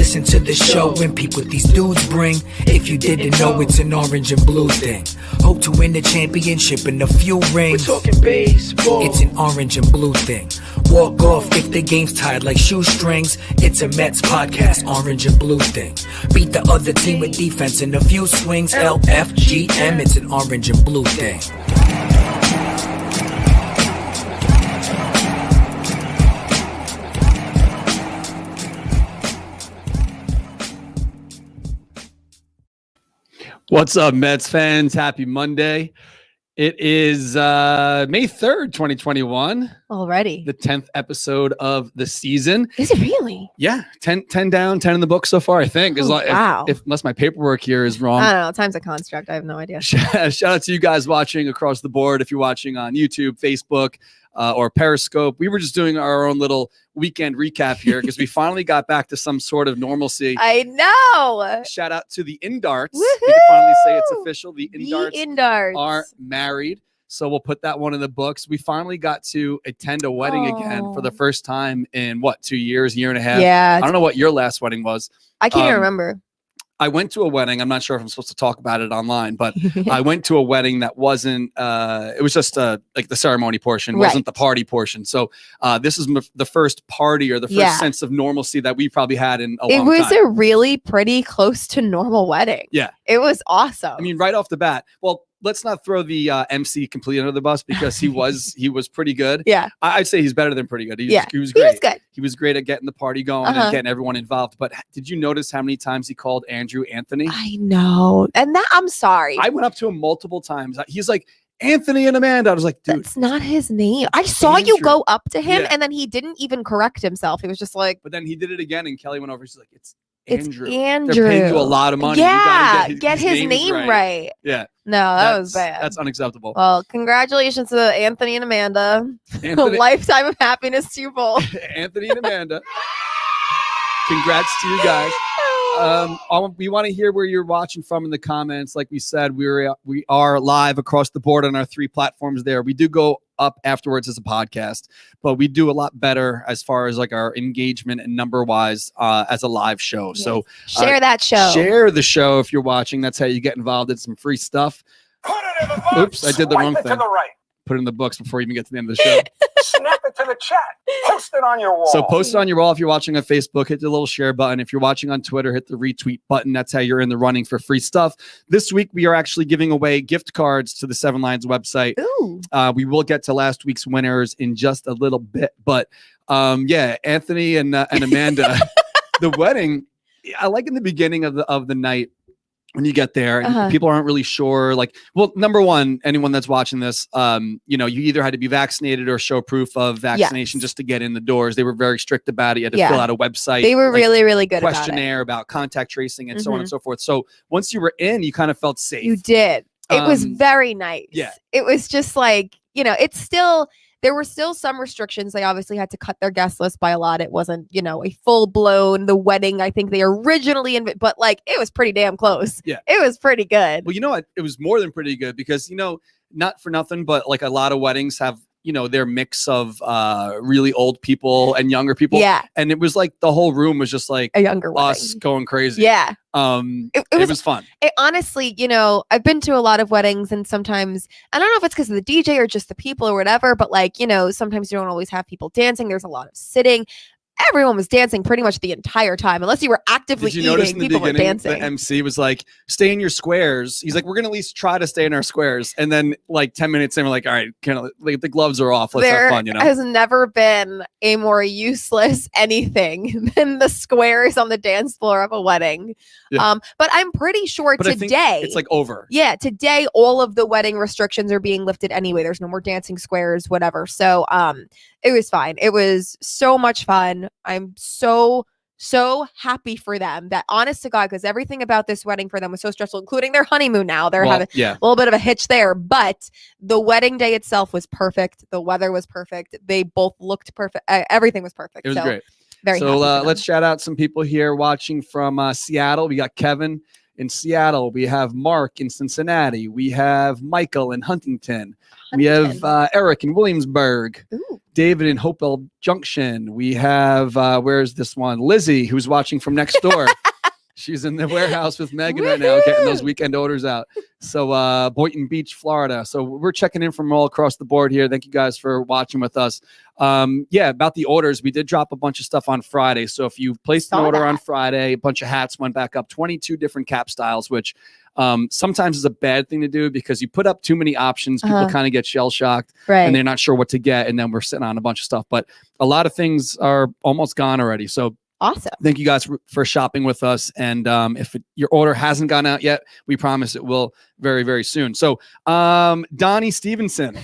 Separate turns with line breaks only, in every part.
listen to the show and peep what these dudes bring. If you didn't know, it's an orange and blue thing. Hope to win the championship and a few rings. We're talking baseball. It's an orange and blue thing. Walk off if the game's tied like shoestrings. It's a Mets podcast, orange and blue thing. Beat the other team with defense and a few swings. LFGM, it's an orange and blue thing.
What's up, Mets fans? Happy Monday. It is May 3rd, 2021.
Already.
The 10th episode of the season.
Is it really?
Yeah. 10 down, 10 in the book so far, I think.
Wow.
Unless my paperwork here is wrong.
I don't know. Time's a construct. I have no idea.
Shout out to you guys watching across the board. If you're watching on YouTube, Facebook, or Periscope. We were just doing our own little weekend recap here because we finally got back to some sort of normalcy.
I know.
Shout out to the Indarts.
Woohoo!
We can finally say it's official. The Indarts are married. So we'll put that one in the books. We finally got to attend a wedding again for the first time in 2 years, year and a half.
Yeah.
I don't know what your last wedding was.
I can't even remember.
I went to a wedding. I'm not sure if I'm supposed to talk about it online, but I went to a wedding that wasn't, it was just like the ceremony portion, wasn't the party portion. So this is the first party or the first sense of normalcy that we probably had in a long time.
It was a really pretty close to normal wedding.
Yeah.
It was awesome.
I mean, right off the bat, well, let's not throw the MC completely under the bus because he was pretty good.
Yeah.
I'd say he's better than pretty good. He was great.
He was good.
He was great at getting the party going and getting everyone involved. But did you notice how many times he called Andrew Anthony?
I know. And that, I'm sorry.
I went up to him multiple times. He's like, Anthony and Amanda. I was like, dude.
That's not his name. I saw
Andrew.
you go up to him and then he didn't even correct himself. He was just like.
But then he did it again and Kelly went over. She's like, It's
Andrew.
They're paying you a lot of money.
Yeah,
you gotta get his name right. Yeah.
No, that was bad.
That's unacceptable.
Well, congratulations to Anthony and Amanda. A lifetime of happiness to you both.
Anthony and Amanda. Congrats to you guys. We want to hear where you're watching from in the comments. Like we said, we are live across the board on our 3 platforms there. We do go up afterwards as a podcast, but we do a lot better as far as like our engagement and number wise as a live show. Yes. So
share that show.
Share the show if you're watching. That's how you get involved in some free stuff.
Put it in the box.
Oops, I did the wrong thing.
To the right.
Put it in the books before you even get to the end of the show.
Snap it to the chat. Post it on your wall.
So post it on your wall. If you're watching on Facebook, hit the little share button. If you're watching on Twitter, hit the retweet button. That's how you're in the running for free stuff. This week, we are actually giving away gift cards to the 7 Lions website.
Ooh.
We will get to last week's winners in just a little bit. But Anthony and Amanda, the wedding, I like in the beginning of the night, when you get there, people aren't really sure. Like, well, number one, anyone that's watching this, you either had to be vaccinated or show proof of vaccination just to get in the doors. They were very strict about it. You had to fill out a website.
They were really, really good about it.
Questionnaire about contact tracing and so on and so forth. So once you were in, you kind of felt safe.
You did. It was very nice.
Yeah.
It was just like, it's still. There were still some restrictions. They obviously had to cut their guest list by a lot. It wasn't, a full-blown, the wedding I think they originally, but like, it was pretty damn close.
Yeah.
It was pretty good.
Well, you know what? It was more than pretty good because, not for nothing, but like a lot of weddings have, their mix of really old people and younger people.
Yeah.
And it was like the whole room was just like
a younger
us
wedding.
Going crazy.
Yeah.
It was fun.
It honestly, I've been to a lot of weddings and sometimes, I don't know if it's because of the DJ or just the people or whatever, but like, sometimes you don't always have people dancing. There's a lot of sitting. Everyone was dancing pretty much the entire time. Unless you were actively eating, people were dancing.
The MC was like, stay in your squares. He's like, we're going to at least try to stay in our squares. And then like 10 minutes in, we're like, all right, like the gloves are off. Let's have fun,
There has never been a more useless anything than the squares on the dance floor of a wedding.
Yeah.
But I'm pretty sure today
it's like over.
Yeah, today all of the wedding restrictions are being lifted anyway. There's no more dancing squares, whatever. So it was fine. It was so much fun. I'm so happy for them. That honest to God, because everything about this wedding for them was so stressful, including their honeymoon now. They're having a little bit of a hitch there. But the wedding day itself was perfect. The weather was perfect. They both looked perfect. Everything was perfect.
It was great.
Very
so let's shout out some people here watching from Seattle. We got Kevin in Seattle. We have Mark in Cincinnati. We have Michael in Huntington. We have Eric in Williamsburg.
Ooh.
David in Hopewell Junction. We have, where's this one? Lizzie, who's watching from next door. She's in the warehouse with Megan right now, getting those weekend orders out. So Boynton Beach, Florida. So we're checking in from all across the board here. Thank you guys for watching with us. About the orders, we did drop a bunch of stuff on Friday. So if you placed an order on Friday, a bunch of hats went back up, 22 different cap styles, which sometimes is a bad thing to do because you put up too many options. People kind of get shell shocked and they're not sure what to get. And then we're sitting on a bunch of stuff. But a lot of things are almost gone already. So
awesome.
Thank you guys for shopping with us. And if your order hasn't gone out yet, we promise it will very, very soon. So Donnie Stevenson.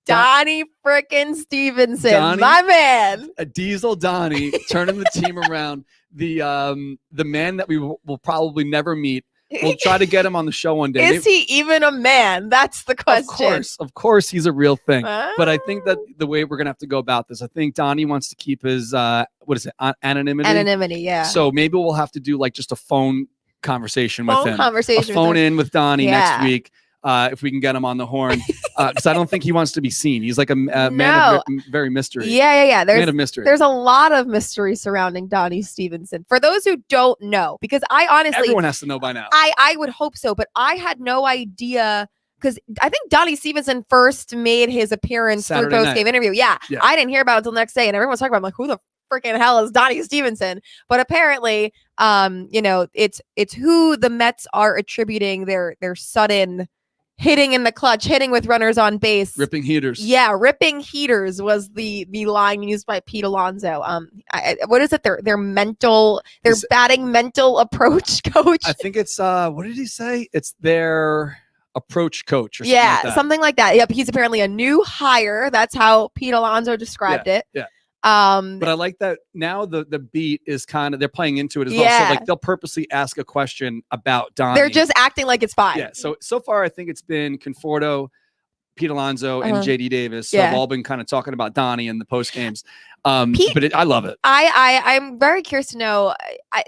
Donnie frickin' Stevenson, my man.
A Diesel Donnie turning the team around. The man that we will probably never meet. We'll try to get him on the show one day.
Is he even a man? That's the question.
Of course, he's a real thing. But I think that the way we're gonna have to go about this, I think Donnie wants to keep his anonymity.
Anonymity, yeah.
So maybe we'll have to do like just a phone conversation with him.
Conversation.
A phone in with Donnie next week. If we can get him on the horn, because I don't think he wants to be seen. He's like a man of very mystery.
Yeah.
Man of mystery.
There's a lot of mystery surrounding Donnie Stevenson. For those who don't know, because I honestly,
everyone has to know by now.
I would hope so, but I had no idea. Because I think Donnie Stevenson first made his appearance through post-game interview. Yeah, I didn't hear about it until the next day, and everyone's talking about it. I'm like, who the freaking hell is Donnie Stevenson? But apparently, it's who the Mets are attributing their sudden hitting in the clutch, hitting with runners on base.
Ripping heaters.
Yeah, ripping heaters was the line used by Pete Alonso. What is it? Their batting mental approach coach.
I think it's what did he say? It's their approach coach or something like that.
Something like that. Yep, he's apparently a new hire. That's how Pete Alonso described it.
Yeah. But I like that now the beat is kind of, they're playing into it as well. So like they'll purposely ask a question about Donnie.
They're just acting like it's fine.
Yeah. So far I think it's been Conforto, Pete Alonso, and JD Davis. So have all been kind of talking about Donnie in the post games. But I love it.
I'm very curious to know.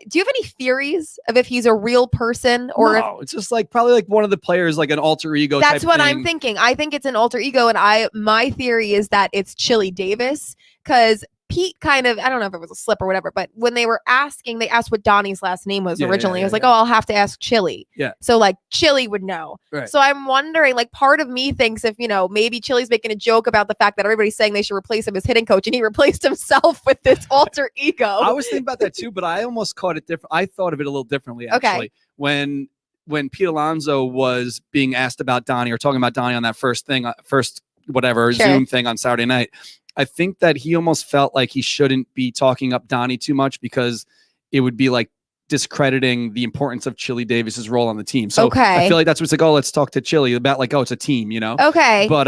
Do you have any theories of if he's a real person or?
No, it's just like probably like one of the players, like an alter ego.
That's what
thing.
I'm thinking. I think it's an alter ego, and my theory is that it's Chili Davis because Pete kind of, I don't know if it was a slip or whatever, but when they were asking, they asked what Donnie's last name was originally. I was like, oh, I'll have to ask Chili.
Yeah.
So like Chili would know.
Right.
So I'm wondering, like, part of me thinks if, maybe Chili's making a joke about the fact that everybody's saying they should replace him as hitting coach, and he replaced himself with this alter ego.
I was thinking about that too, but I almost caught it different. I thought of it a little differently, actually. Okay. When Pete Alonso was being asked about Donnie or talking about Donnie on that first Zoom thing on Saturday night, I think that he almost felt like he shouldn't be talking up Donnie too much because it would be like discrediting the importance of Chili Davis's role on the team. So I feel like that's what's like, oh, let's talk to Chili about like, oh, it's a team,
Okay.
But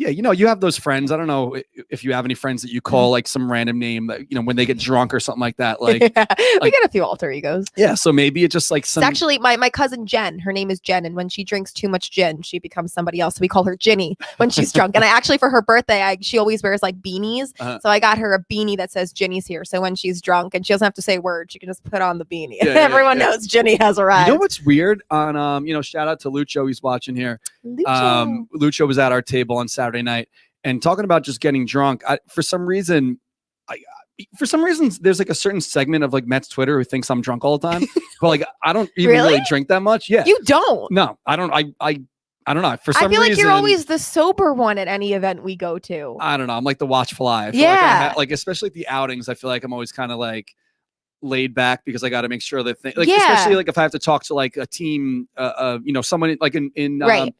yeah, you have those friends. I don't know if you have any friends that you call like some random name that, when they get drunk or something like that. Like,
we got a few alter egos.
Yeah. So maybe it's just like
It's actually my cousin Jen. Her name is Jen. And when she drinks too much gin, she becomes somebody else. So we call her Ginny when she's drunk. And I actually, for her birthday, she always wears like beanies. So I got her a beanie that says Ginny's here. So when she's drunk and she doesn't have to say a word, she can just put on the beanie. Everyone knows Ginny has arrived.
You know what's weird on, shout out to Lucho. He's watching here. Lucho was at our table on Saturday night. And talking about just getting drunk, for some reason, there's like a certain segment of like Mets Twitter who thinks I'm drunk all the time. But like, I don't even really drink that much. Yeah,
you don't.
No, I don't. I don't know. For some reason,
I feel like you're always the sober one at any event we go to.
I don't know. I'm like the watchful eye. I feel like especially at the outings, I feel like I'm always kind of like laid back because I got to make sure that especially like if I have to talk to like a team, someone like in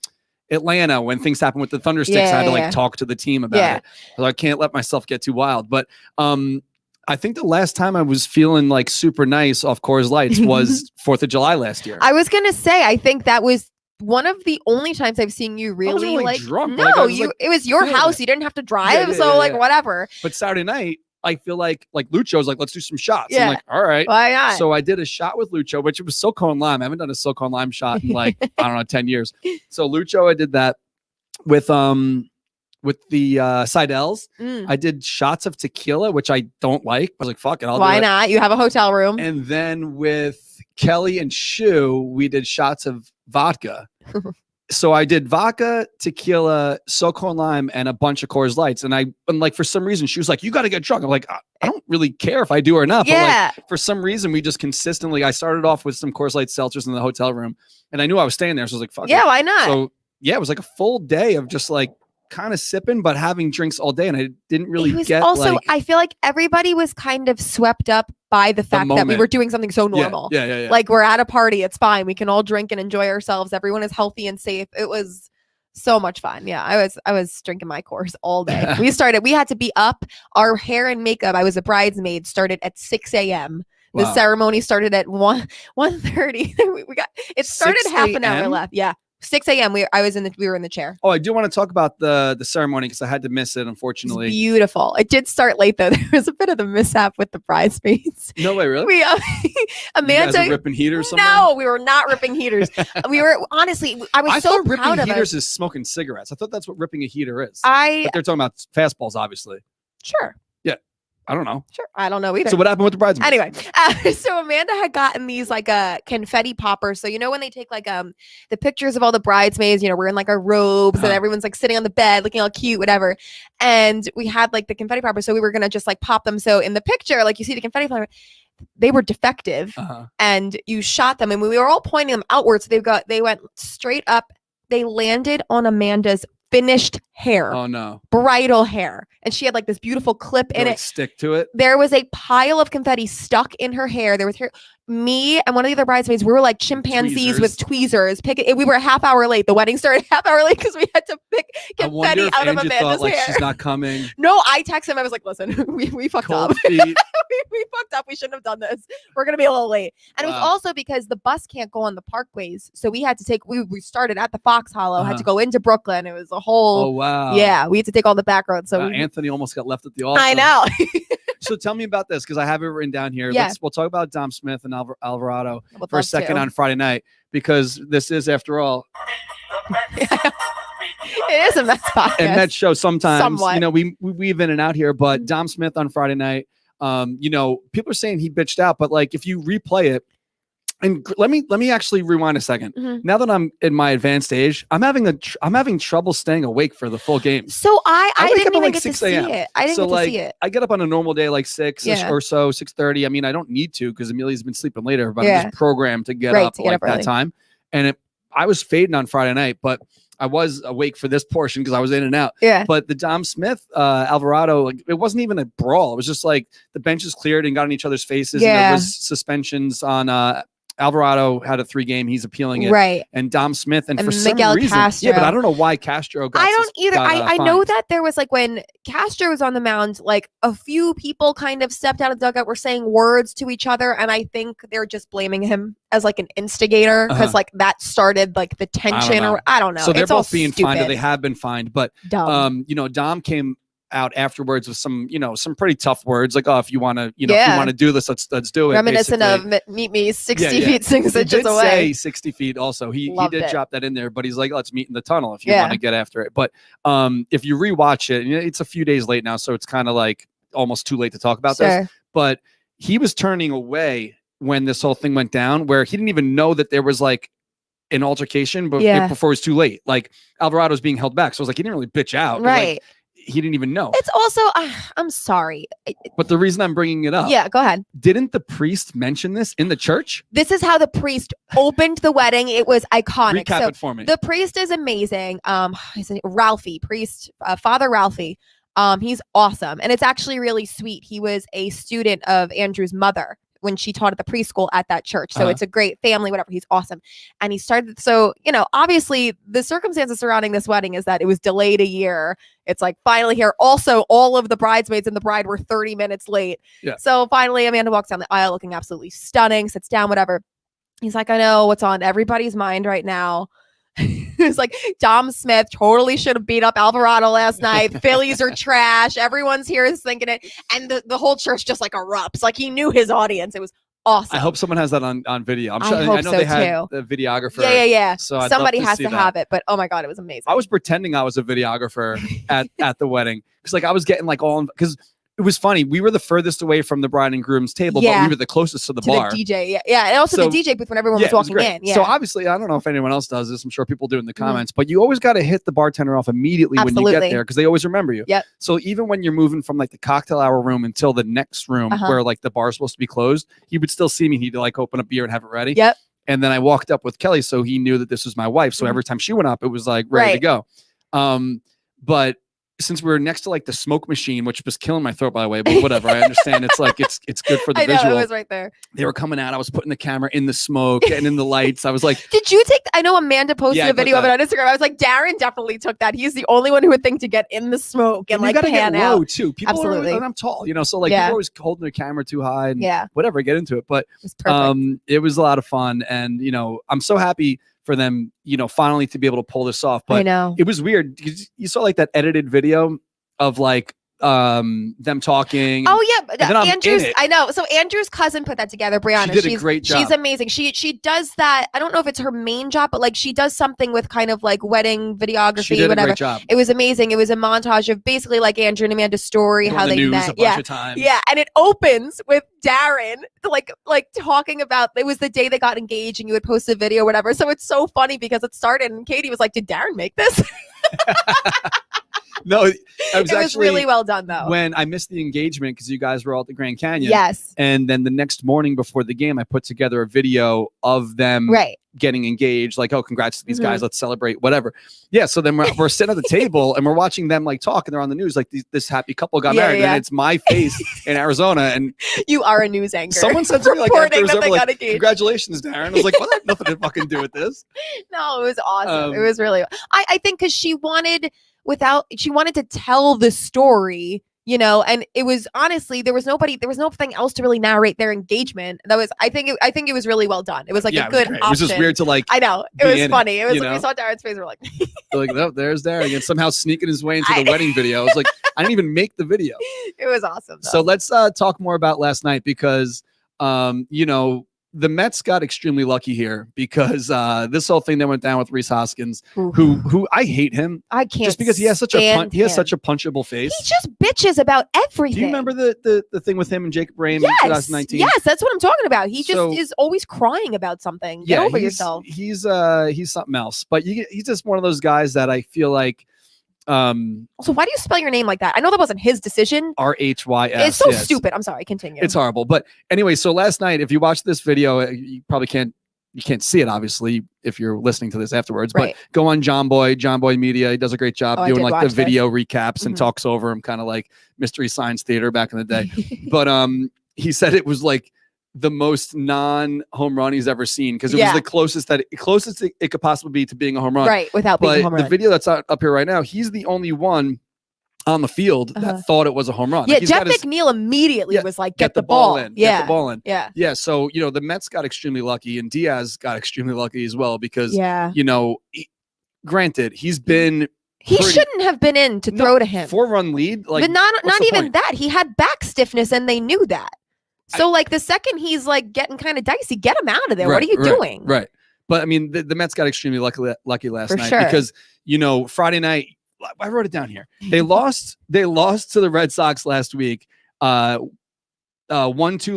Atlanta when things happen with the Thundersticks, I had to like talk to the team about it. So I can't let myself get too wild. But I think the last time I was feeling like super nice off Coors Lights was 4th of July last year.
I was gonna say, I think that was one of the only times I've seen you really like
drunk.
No, it was your house. You didn't have to drive, whatever.
But Saturday night, I feel like Lucho's like, let's do some shots. I'm like, all right.
Why not?
So I did a shot with Lucho, which was SoCo and Lime. I haven't done a SoCo and Lime shot in like, I don't know, 10 years. So Lucho, I did that with the Seidels. I did shots of tequila, which I don't like. I was like, fuck it.
Why not? You have a hotel room.
And then with Kelly and Shu, we did shots of vodka. So I did vodka, tequila, SoCo and lime, and a bunch of Coors Lights. And like for some reason, she was like, "You got to get drunk." I'm like, I don't really care if I do or not.
Yeah.
But like, for some reason, we just consistently. I started off with some Coors Light seltzers in the hotel room, and I knew I was staying there, so I was like, "Fuck
Yeah,
it."
why not?
So yeah, it was like a full day of just like kind of sipping, but having drinks all day, and I didn't really get.
Also,
like,
I feel like everybody was kind of swept up by the fact that we
moment.
were doing something so normal.
Yeah.
Like we're at a party, it's fine. We can all drink and enjoy ourselves. Everyone is healthy and safe. It was so much fun. Yeah, I was drinking my Coors all day. We had to be up. Our hair and makeup, I was a bridesmaid, started at 6 a.m. The
Wow.
ceremony started at 1:30. We got it started
6
half an hour
a.m.?
left. Yeah. 6 a.m. We were in the chair.
Oh, I do want to talk about the ceremony because I had to miss it,
It was
unfortunately.
beautiful. It did start late though. There was a bit of the mishap with the bridesmaids.
No way, really?
We
You guys
Amanda
are ripping heaters somewhere?
No, we were not ripping heaters. We were honestly. I was so
thought
proud
ripping
of
heaters
us.
is smoking cigarettes. I thought that's what ripping a heater is.
I
But they're talking about fastballs, obviously.
sure.
I don't know.
Sure. I don't know either.
So what happened with the bridesmaids?
Anyway, so Amanda had gotten these like confetti poppers. So you know when they take like the pictures of all the bridesmaids, you know, we're in like our robes and everyone's like sitting on the bed looking all cute, whatever. And we had like the confetti poppers, so we were gonna just like pop them. So in the picture, like you see the confetti popper, they were defective, and you shot them, and we were all pointing them outwards. So they went straight up. They landed on Amanda's finished hair.
Oh no.
Bridal hair, and she had like this beautiful clip in
Like,
it.
stick to it.
There was a pile of confetti stuck in her hair. There was hair. Me and one of the other bridesmaids, we were like chimpanzees with tweezers. We were a half hour late. The wedding started half hour late because we had to pick
I wonder
confetti
if
out of
Angie
Amanda's
thought like
hair.
she's not coming.
No, I texted him. I was like, listen, we fucked
Cold
up.
feet.
we fucked up. We shouldn't have done this. We're going to be a little late. And it was
Wow.
also because the bus can't go on the parkways. So we had to take, we started at the Fox Hollow, had to go into Brooklyn. It was a whole,
Oh wow.
yeah, we had to take all the back roads. So
Anthony almost got left at the altar.
I know.
So tell me about this because I have it written down here.
Yeah.
We'll talk about Dom Smith and Alvarado
Would
for a
love
second
to.
on Friday night because this is, after all,
It is a mess podcast.
and that show sometimes,
Somewhat.
you know, we weave in and out here, but Dom Smith on Friday night, you know, people are saying he bitched out, but like if you replay it, and let me actually rewind a second.
Mhm.
Now that I'm in my advanced age, I'm having trouble staying awake for the full game.
So I
I wake
didn't
up at
even
like
get to
6
see
a.m.
it. I didn't
So
get to
like
see it.
I get up on a normal day like 6
Yeah.
or so, 6:30. I mean, I don't need to because Amelia's been sleeping later, but I'm
Yeah.
just programmed to get
Right,
up
to get
like
up early.
that time. And I was fading on Friday night, but I was awake for this portion because I was in and out.
Yeah.
But the Dom Smith Alvarado, like, it wasn't even a brawl. It was just like the benches cleared and got in each other's faces. And
Yeah.
there was suspensions on Alvarado had a 3-game. He's appealing it.
Right.
And Dom Smith and for
Miguel
some reason,
Castro.
yeah, but I don't know why Castro got.
I don't either. I know
fined.
that there was like when Castro was on the mound, like a few people kind of stepped out of the dugout, were saying words to each other, and I think they're just blaming him as like an instigator because like that started like the tension,
know.
or I don't know.
So they're
It's all
both being fined, or
stupid.
they have been fined. But
Dumb.
you know, Dom came out afterwards with some pretty tough words, like, "Oh, if you want to, if you
Yeah.
want to do this, let's do it."
Reminiscent
basically.
of Meet Me 60
Yeah, yeah.
feet, 6
He
inches
did
away.
say 60 feet. Also, he
Loved
did
it.
drop that in there, but he's like, "Let's meet in the tunnel if you
Yeah.
want to get after it." But if you rewatch it, and it's a few days late now, so it's kind of like almost too late to talk about this.
Sure.
But he was turning away when this whole thing went down, where he didn't even know that there was like an altercation, but
Yeah.
before it was too late. Like Alvarado was being held back, so I was like, he didn't really bitch out, 'cause, like,
Right.
he didn't even know.
It's also, I'm sorry.
But the reason I'm bringing it up,
Yeah, go ahead.
didn't the priest mention this in the church?
This is how the priest opened the wedding. It was iconic.
Recap
So
it for me.
the priest is amazing. His name- Ralphie, priest, Father Ralphie. He's awesome. And it's actually really sweet. He was a student of Andrew's mother when she taught at the preschool at that church. So it's a great family, whatever. He's awesome. And he started, so, obviously the circumstances surrounding this wedding is that it was delayed a year. It's like finally here. Also, all of the bridesmaids and the bride were 30 minutes late.
Yeah.
So finally Amanda walks down the aisle looking absolutely stunning, sits down, whatever. He's like, I know what's on everybody's mind right now. It's like Dom Smith totally should have beat up Alvarado last night. Phillies are trash. Everyone's here is thinking it. And the whole church just like erupts. Like he knew his audience. It was awesome.
I hope someone has that on video. I'm sure.
I hope
know
so,
they had
too.
the videographer.
Yeah.
So I'd love
somebody
to
has
see
to
that.
have it. But oh my God, it was amazing.
I was pretending I was a videographer at the wedding because like I was getting like all because it was funny. We were the furthest away from the bride and groom's table, but we were the closest to the bar.
The DJ, yeah. And also the DJ booth when everyone was walking in. Yeah.
So obviously, I don't know if anyone else does this. I'm sure people do in the comments, but you always got to hit the bartender off immediately when you get there because they always remember you.
Yep.
So even when you're moving from like the cocktail hour room until the next room where like the bar is supposed to be closed, he would still see me. He'd like open a beer and have it ready.
Yep.
And then I walked up with Kelly, so he knew that this was my wife. So every time she went up, it was like ready to go. But since we were next to like the smoke machine, which was killing my throat, by the way, but whatever. I understand it's like it's good for the visual.
I know, it was right there.
They were coming out. I was putting the camera in the smoke and in the lights. I was like,
did you take? I know Amanda posted a video of it on Instagram. I was like, Darren definitely took that. He's the only one who would think to get in the smoke and like
you gotta
pan
get
out.
low too. People
Absolutely.
and I'm tall, so like people always holding their camera too high and whatever. Get into it, but it was a lot of fun, and I'm so happy for them, finally to be able to pull this off. But
I know
it was weird because you saw like that edited video of like them talking.
Oh yeah, Andrew's. I know. So Andrew's cousin put that together. Brianna.
She did a great job.
She's amazing. She does that. I don't know if it's her main job, but like she does something with kind of like wedding videography.
She did
whatever.
A great job.
It was amazing. It was a montage of basically like Andrew and Amanda's story, how they met.
A bunch of times.
Yeah, and it opens with Darren like talking about it was the day they got engaged, and you would post a video, or whatever. So it's so funny because it started, and Katie was like, "Did Darren make this?"
No, it
was really well done though.
When I missed the engagement because you guys were all at the Grand Canyon.
Yes.
And then the next morning before the game, I put together a video of them getting engaged. Like, oh, congrats to these guys. Let's celebrate, whatever. Yeah. So then we're sitting at the table and we're watching them like talk, and they're on the news. Like this happy couple got married, and it's my face in Arizona. And
you are a news anchor.
Someone said to me like after it was over, like,
engaged.
Congratulations, Darren. I was like, well, that had nothing to fucking do with this.
No, it was awesome. It was really. I think because she wanted to tell the story, and it was honestly there was nothing else to really narrate their engagement. That was I think it was really well done. It was like a good option.
It was just weird to like.
I know it was funny. It was like we saw Darren's face. We're like,
oh, there's Darren, and somehow sneaking his way into the wedding video. I was like, I didn't even make the video.
It was awesome. Though.
So let's talk more about last night because the Mets got extremely lucky here because this whole thing that went down with Rhys Hoskins, who I hate him.
I can't
just because he has such a punchable face.
He just bitches about everything.
Do you remember the thing with him and Jacob Brame in 2019?
Yes, that's what I'm talking about. He just is always crying about something. Get over yourself.
He's something else. But he's just one of those guys that I feel like.
So why do you spell your name like that? I know that wasn't his decision.
RHYS.
It's so stupid. I'm sorry. Continue.
It's horrible. But anyway, so last night, if you watch this video, you probably can't see it, obviously, if you're listening to this afterwards. But go on John Boy Media. He does a great job doing like the video recaps and talks over him, kind of like Mystery Science Theater back in the day. But he said it was like the most non-home run he's ever seen because it was the closest it could possibly be to being a home run.
Right, without being a home run.
The video that's up here right now, he's the only one on the field that thought it was a home run.
Yeah,
like
Jeff McNeil immediately was like, get the ball in.
Get the ball in.
Yeah.
Yeah. So, the Mets got extremely lucky and Diaz got extremely lucky as well because, granted, he's been...
He shouldn't have been in to throw to him.
4-run lead? Like,
but not even that. He had back stiffness and they knew that. So like the second he's like getting kind of dicey, get him out of there. What are you doing?
Right. But I mean, the Mets got extremely lucky last night
sure.
because, Friday night, I wrote it down here. They lost to the Red Sox last week. 1-2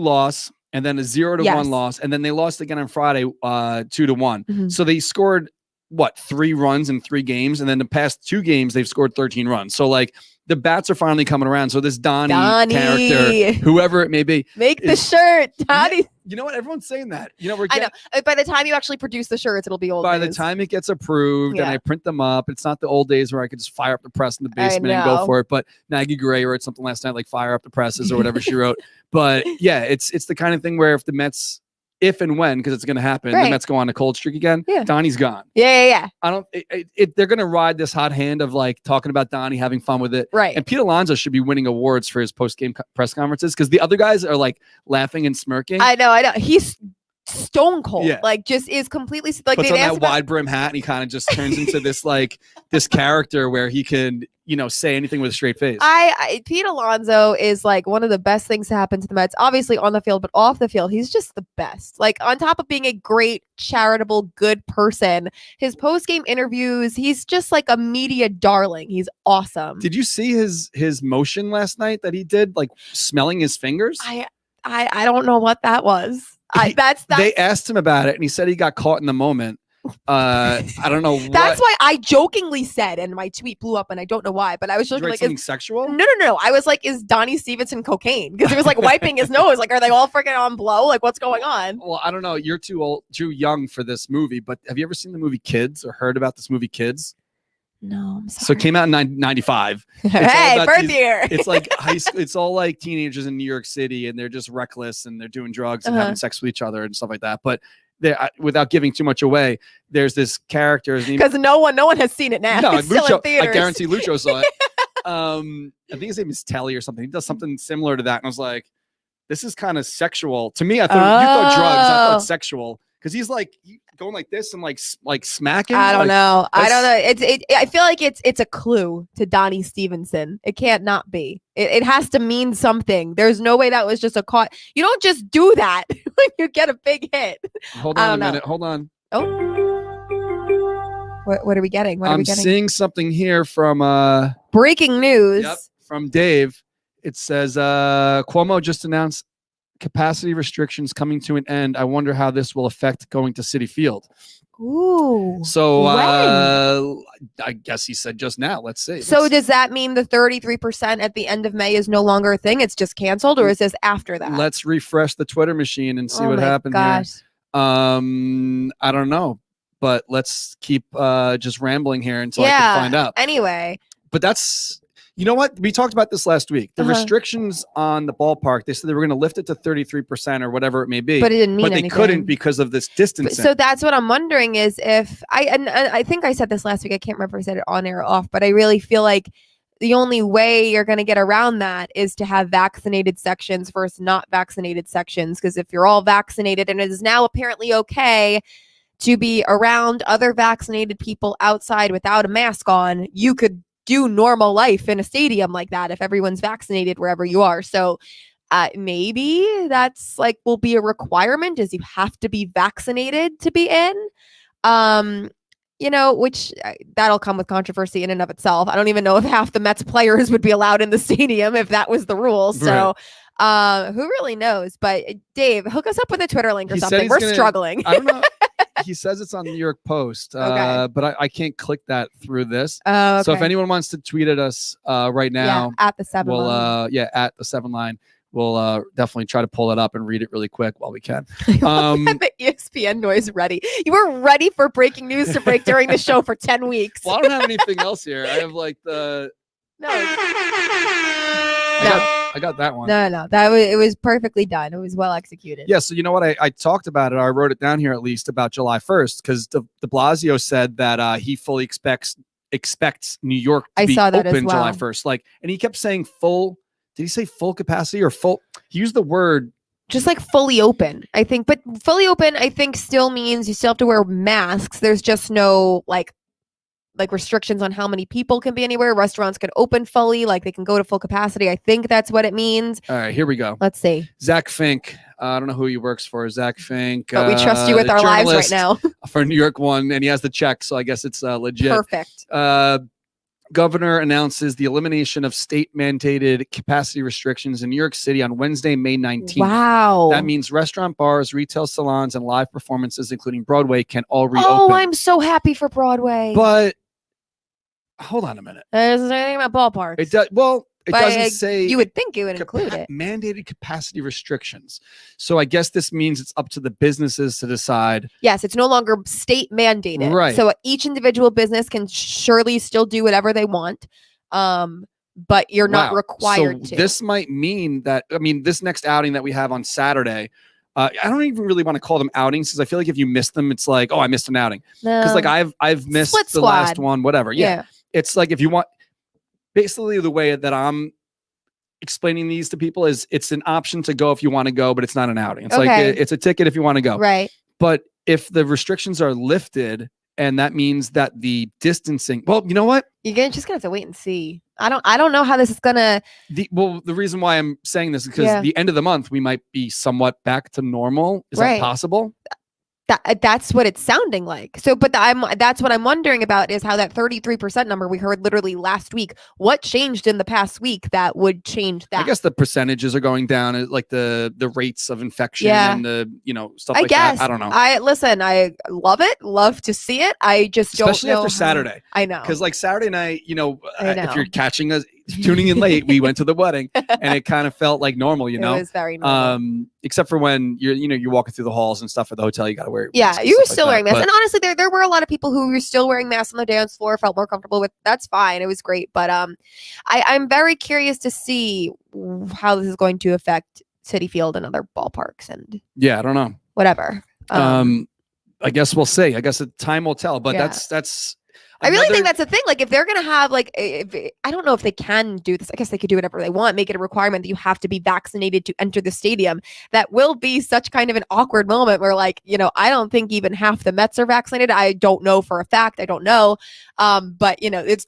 loss and then a 0-1 loss. And then they lost again on Friday, 2-1. So they scored 3 runs in 3 games. And then the past 2 games, they've scored 13 runs. So like, the bats are finally coming around. So this Donnie character, whoever it may be,
make the shirt, Donnie.
Yeah, you know what? Everyone's saying that. I know.
By the time you actually produce the shirts, it'll be old.
By the time it gets approved and I print them up, it's not the old days where I could just fire up the press in the basement and go for it. But Maggie Gray wrote something last night like "fire up the presses" or whatever she wrote. But yeah, it's the kind of thing where if the Mets. If and when, because it's going to happen, the Mets go on a cold streak again. Yeah. Donnie's gone.
Yeah.
I don't. They're going to ride this hot hand of like talking about Donnie having fun with it.
Right.
And Pete Alonso should be winning awards for his post game press conferences because the other guys are like laughing and smirking.
I know. He's stone cold.
Yeah.
Like just is completely like
puts
they
on that
asked about,
wide brim hat and he kind of just turns into this like this character where he can, say anything with a straight face.
Pete Alonso is like one of the best things to happen to the Mets, obviously on the field, but off the field, he's just the best. Like on top of being a great, charitable, good person, his post-game interviews, he's just like a media darling. He's awesome.
Did you see his motion last night that he did, like smelling his fingers?
I don't know what that was. That's
they asked him about it and he said he got caught in the moment. I don't know.
That's why I jokingly said, and my tweet blew up, and I don't know why, but I was joking, like,
something sexual?
No. I was like, is Donnie Stevenson cocaine? Because he was like wiping his nose. Like, are they all freaking on blow? Like, what's going on?
Well, I don't know. You're too young for this movie, but have you ever seen the movie Kids or heard about this movie Kids?
No, I'm sorry.
So it came out in 95.
Hey, birth year.
It's like high school. It's all like teenagers in New York City, and they're just reckless, and they're doing drugs and having sex with each other and stuff like that. But without giving too much away, there's this character
because no one has seen it now.
No,
it's still in theaters.
I guarantee Lucho saw it. I think his name is Telly or something. He does something similar to that, and I was like, "This is kind of sexual." To me, I thought you thought drugs. I thought sexual because he's like going like this and like smacking.
I don't know. I don't know. I feel like it's a clue to Donnie Stevenson. It can't not be. It has to mean something. There's no way that was just a caught. You don't just do that when you get a big hit.
Hold on a minute. Hold on.
Oh. What are we getting?
I'm seeing something here from
breaking news.
Yep, from Dave. It says Cuomo just announced capacity restrictions coming to an end. I wonder how this will affect going to Citi Field.
Ooh.
So I guess he said just now. Let's see.
So does that mean the 33% at the end of May is no longer a thing? It's just canceled, or is this after that?
Let's refresh the Twitter machine and see what happened here. I don't know, but let's keep just rambling here until I can find out.
Anyway.
But that's, you know what? We talked about this last week. The restrictions on the ballpark, they said they were going to lift it to 33% or whatever it may be.
But it didn't mean anything.
But they couldn't because of this distancing.
So that's what I'm wondering is if I think I said this last week. I can't remember if I said it on air or off, but I really feel like the only way you're going to get around that is to have vaccinated sections versus not vaccinated sections. Because if you're all vaccinated, and it is now apparently okay to be around other vaccinated people outside without a mask on, you could do normal life in a stadium like that if everyone's vaccinated wherever you are. So maybe that's like will be a requirement, is you have to be vaccinated to be in. Which that'll come with controversy in and of itself. I don't even know if half the Mets players would be allowed in the stadium if that was the rule. So who really knows? But Dave, hook us up with a Twitter link or something. We're struggling.
I don't know. He says it's on the New York Post, but I can't click that through this. Okay. So if anyone wants to tweet at us right now,
at the 7 line.
At the 7 line. We'll definitely try to pull it up and read it really quick while we can.
The ESPN noise ready. You were ready for breaking news to break during the show for 10 weeks.
Well, I don't have anything else here. I have like the... I got that one.
No. It was perfectly done. It was well executed.
Yeah, so you know what? I talked about it. I wrote it down here at least about July 1st because de Blasio said that he fully expects New York to be open July 1st. And he kept saying full... Did he say full capacity or full? He used the word
just like fully open, I think. But fully open, I think, still means you still have to wear masks. There's just no like restrictions on how many people can be anywhere. Restaurants can open fully, like they can go to full capacity. I think that's what it means.
All right, here we go.
Let's see.
Zach Fink. I don't know who he works for. Zach Fink.
But we trust you with our lives right now.
For New York One, and he has the check, so I guess it's legit.
Perfect.
Governor announces the elimination of state-mandated capacity restrictions in New York City on Wednesday, May 19th.
Wow.
That means restaurant, bars, retail salons, and live performances, including Broadway, can all reopen.
Oh, I'm so happy for Broadway.
But hold on a minute.
There's anything about ballparks.
It does. Well, it doesn't say.
You would think it would include it.
Mandated capacity restrictions. So I guess this means it's up to the businesses to decide.
Yes, it's no longer state mandated.
Right.
So each individual business can surely still do whatever they want. But you're not required to.
This might mean that, this next outing that we have on Saturday, I don't even really want to call them outings because I feel like if you miss them, it's like, oh, I missed an outing. Because I've missed the last one, whatever. Yeah. It's like if you want. Basically, the way that I'm explaining these to people is it's an option to go if you want to go, but it's not an outing. It's like
Okay.
it's a ticket if you want to go.
Right.
But if the restrictions are lifted, and that means that the distancing, well, you know what?
Just gonna have to wait and see. I don't know how this is gonna.
The reason why I'm saying this is because the end of the month we might be somewhat back to normal. Is that possible?
That's what it's sounding like. So, but that's what I'm wondering about is how that 33% number we heard literally last week. What changed in the past week that would change that?
I guess the percentages are going down, like the rates of infection and the stuff like that. I don't know.
I love it. Love to see it. I just
especially
don't know
after Saturday.
I know
because like Saturday night, if you're catching us tuning in late, we went to the wedding and it kind of felt like normal. It
was very normal.
Except for when you're walking through the halls and stuff at the hotel, you got to wear.
Yeah, you were still wearing masks, and honestly, there were a lot of people who were still wearing masks on the dance floor. Felt more comfortable with. That's fine. It was great, but I'm very curious to see how this is going to affect Citi Field and other ballparks. And
I don't know.
Whatever.
I guess we'll see. I guess time will tell. But that's.
I really think that's the thing. Like, if they're going to have, like, I don't know if they can do this. I guess they could do whatever they want, make it a requirement that you have to be vaccinated to enter the stadium. That will be such kind of an awkward moment where, like, I don't think even half the Mets are vaccinated. I don't know for a fact. I don't know. But,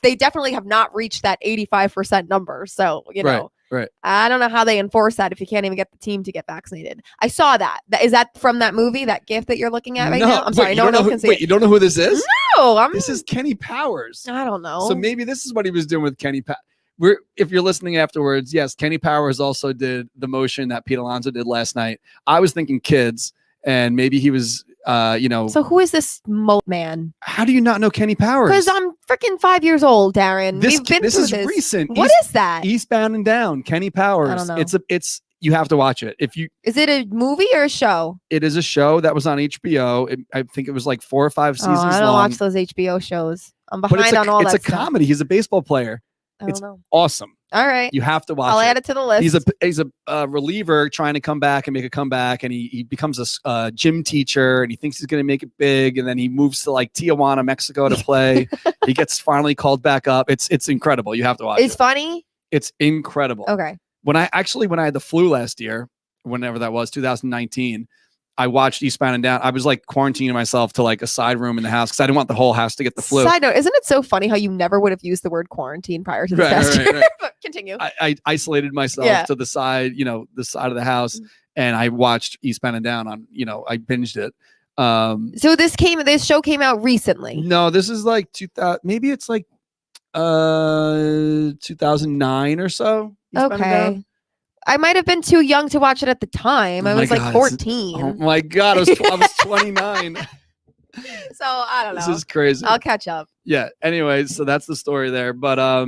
they definitely have not reached that 85% number. So,
Right.
I don't know how they enforce that if you can't even get the team to get vaccinated. I saw that. Is that from that movie, that GIF that you're looking at right now? I'm sorry, no one else can see it.
You don't know who this is?
No,
this is Kenny Powers.
I don't know.
So maybe this is what he was doing with Kenny Powers. If you're listening afterwards, yes, Kenny Powers also did the motion that Pete Alonso did last night. I was thinking kids, and maybe he was,
So who is this man?
How do you not know Kenny Powers?
Because I'm freaking 5 years old, Darren. We've been
this
through
is
this.
recent.
What is that?
Eastbound and Down. Kenny Powers.
I don't know.
It's you have to watch it.
Is it a movie or a show?
It is a show that was on HBO. I think it was like 4 or 5 seasons long.
I don't watch those HBO shows. I'm behind on all that.
It's a comedy. He's a baseball player.
I don't know.
Awesome.
All right.
You have to watch
I'll
it.
add it to the list.
He's a reliever trying to come back and make a comeback, and he becomes a gym teacher, and he thinks he's going to make it big, and then he moves to like Tijuana, Mexico to play. He gets finally called back up. It's incredible. You have to watch it.
It's funny?
It's incredible.
Okay.
When I had the flu last year, whenever that was, 2019, I watched Eastbound and Down. I was like quarantining myself to like a side room in the house because I didn't want the whole house to get the flu.
Side note, isn't it so funny how you never would have used the word quarantine prior to this past year? Right. But continue.
I isolated myself to the side, the side of the house, and I watched Eastbound and Down on, I binged it.
So this show came out recently.
No, this is like 2000, maybe it's like 2009 or so.
Okay. I might have been too young to watch it at the time. I was like 14.
Oh my God, I was 29.
So I don't know.
This is crazy.
I'll catch up.
Yeah. Anyway, so that's the story there. But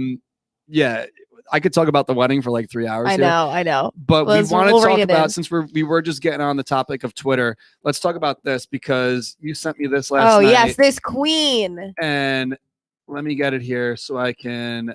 yeah, I could talk about the wedding for like 3 hours.
I know.
But we want to talk about, since we were just getting on the topic of Twitter, let's talk about this because you sent me this last night. Oh
yes, this queen.
And let me get it here so I can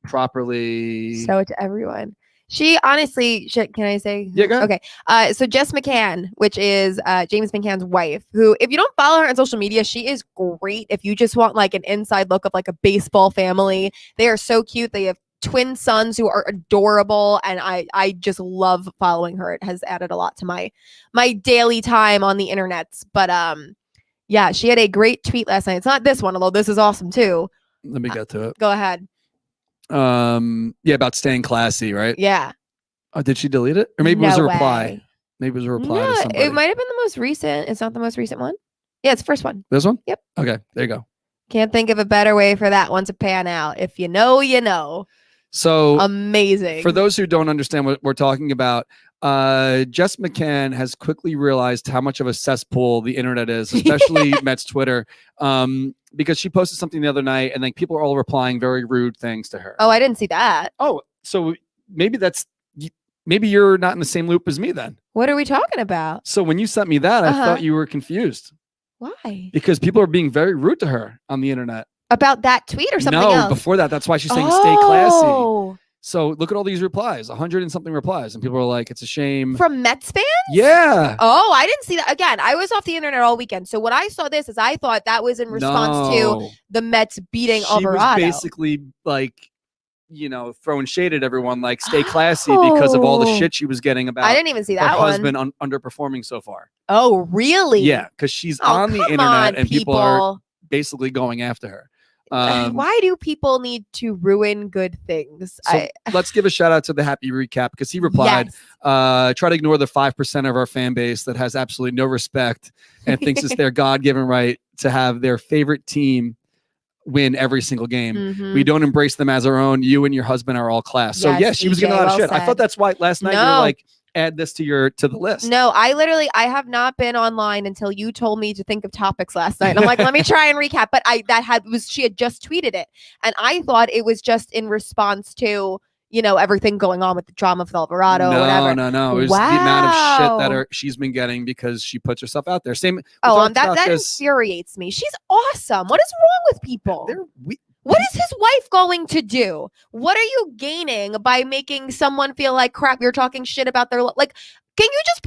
properly
show it to everyone. She honestly, can I say?
Yeah, go ahead.
Okay. So Jess McCann, which is James McCann's wife, who, if you don't follow her on social media, she is great. If you just want like an inside look of like a baseball family, they are so cute. They have twin sons who are adorable, and I just love following her. It has added a lot to my daily time on the internet. But yeah, she had a great tweet last night. It's not this one, although this is awesome too.
Let me get to it.
Go ahead.
Yeah, about staying classy, right?
Yeah.
Oh, did she delete it? Or maybe it was a reply. Maybe it was a reply to somebody.
It might have been the most recent. It's not the most recent one. Yeah, it's the first one.
This one?
Yep.
Okay, there you go.
Can't think of a better way for that one to pan out. If you know, you know.
So
amazing.
For those who don't understand what we're talking about, Jess McCann has quickly realized how much of a cesspool the internet is, especially Mets Twitter. Because she posted something the other night, and like people are all replying very rude things to her.
Oh, I didn't see that.
Oh, so maybe you're not in the same loop as me then.
What are we talking about?
So when you sent me that, I thought you were confused.
Why?
Because people are being very rude to her on the internet.
About that tweet or something else?
No, before that. That's why she's saying stay classy. So look at all these replies, 100 and something replies, and people are like, it's a shame.
From Mets fans?
Yeah.
Oh, I didn't see that. Again, I was off the internet all weekend. So when I saw this, I thought that was in response to the Mets beating Alvarado.
She was basically like, throwing shade at everyone, like stay classy because of all the
Oh.
shit she was getting about
I didn't even see
her
that one.
husband underperforming so far.
Oh, really?
Yeah, because she's
Oh,
on the
come
internet
on,
and people are basically going after her.
Why do people need to ruin good things?
So let's give a shout out to the Happy Recap because he replied, try to ignore the 5% of our fan base that has absolutely no respect and thinks it's their God-given right to have their favorite team win every single game.
Mhm.
We don't embrace them as our own. You and your husband are all class. So
Yes,
she was
DJ,
getting a lot of
well
shit. I
said.
thought that's why last night you were
No.
like, add this to the list.
No, I have not been online until you told me to think of topics last night. I'm like, let me try and recap. But she had just tweeted it. And I thought it was just in response to, everything going on with the drama with Alvarado or whatever.
No. It was the amount of shit that she's been getting because she puts herself out there. Same.
That infuriates me. She's awesome. What is wrong with people? What is his wife going to do? What are you gaining by making someone feel like crap? You're talking shit about their can you just